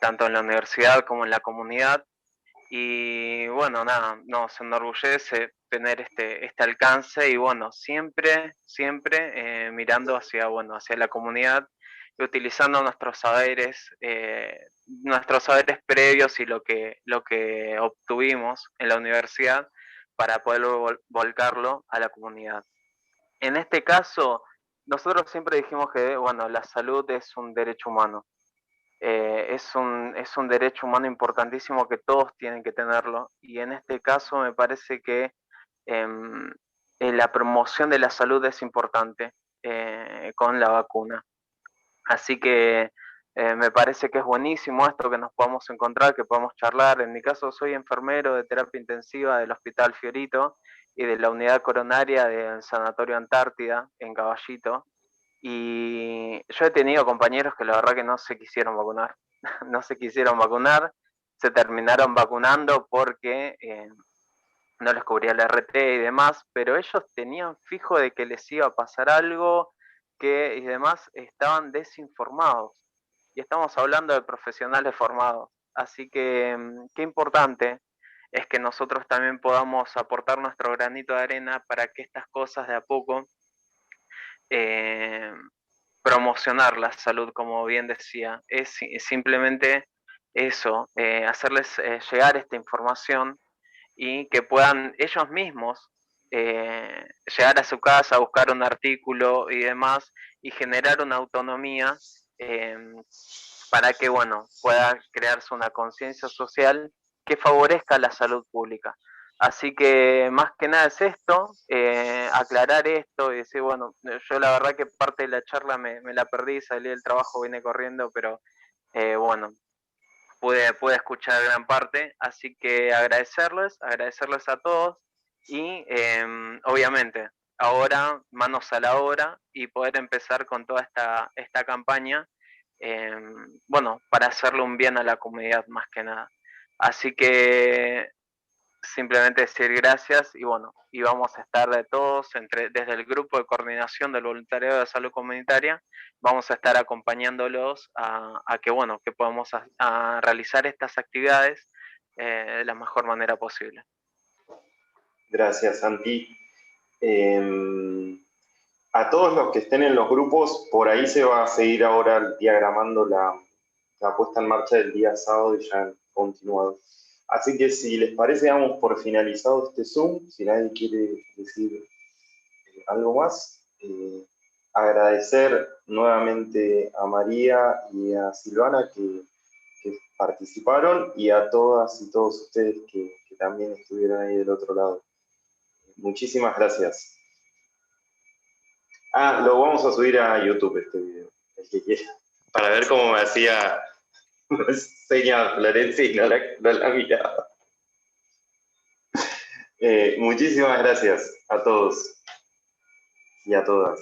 Speaker 8: tanto en la universidad como en la comunidad. Y bueno, nada, nos enorgullece tener este alcance y bueno, siempre mirando hacia, bueno, hacia la comunidad y utilizando nuestros saberes previos y lo que obtuvimos en la universidad para poder volcarlo a la comunidad. En este caso, nosotros siempre dijimos que, bueno, la salud es un derecho humano. Es un derecho humano importantísimo que todos tienen que tenerlo, y en este caso me parece que la promoción de la salud es importante con la vacuna. Así que me parece que es buenísimo esto, que nos podamos encontrar, que podamos charlar. En mi caso soy enfermero de terapia intensiva del Hospital Fiorito y de la unidad coronaria del Sanatorio Antártida en Caballito. Y yo he tenido compañeros que la verdad que no se quisieron vacunar, no se quisieron vacunar, se terminaron vacunando porque no les cubría el RT y demás, pero ellos tenían fijo de que les iba a pasar algo y demás, estaban desinformados. Y estamos hablando de profesionales formados. Así que qué importante es que nosotros también podamos aportar nuestro granito de arena para que estas cosas de a poco promocionar la salud, como bien decía, es simplemente eso, hacerles llegar esta información y que puedan ellos mismos llegar a su casa, buscar un artículo y demás, y generar una autonomía para que, bueno, pueda crearse una conciencia social que favorezca la salud pública. Así que más que nada es esto, aclarar esto y decir, bueno, yo la verdad que parte de la charla me la perdí, salí del trabajo, vine corriendo, pero bueno, pude escuchar gran parte, así que agradecerles a todos y obviamente ahora manos a la obra y poder empezar con toda esta campaña, bueno, para hacerle un bien a la comunidad más que nada. Así que simplemente decir gracias y bueno, y vamos a estar de todos, desde el grupo de coordinación del voluntariado de salud comunitaria, vamos a estar acompañándolos a que bueno, que podamos a realizar estas actividades de la mejor manera posible.
Speaker 1: Gracias, Santi. A todos los que estén en los grupos, por ahí se va a seguir ahora diagramando la puesta en marcha del día sábado y ya continuado. Así que si les parece, damos por finalizado este Zoom. Si nadie quiere decir algo más, agradecer nuevamente a María y a Silvana que participaron y a todas y todos ustedes que también estuvieron ahí del otro lado. Muchísimas gracias. Lo vamos a subir a YouTube este video, el que quiera, para ver cómo me hacía seña Florencia y no la miraba. Muchísimas gracias a todos y a todas.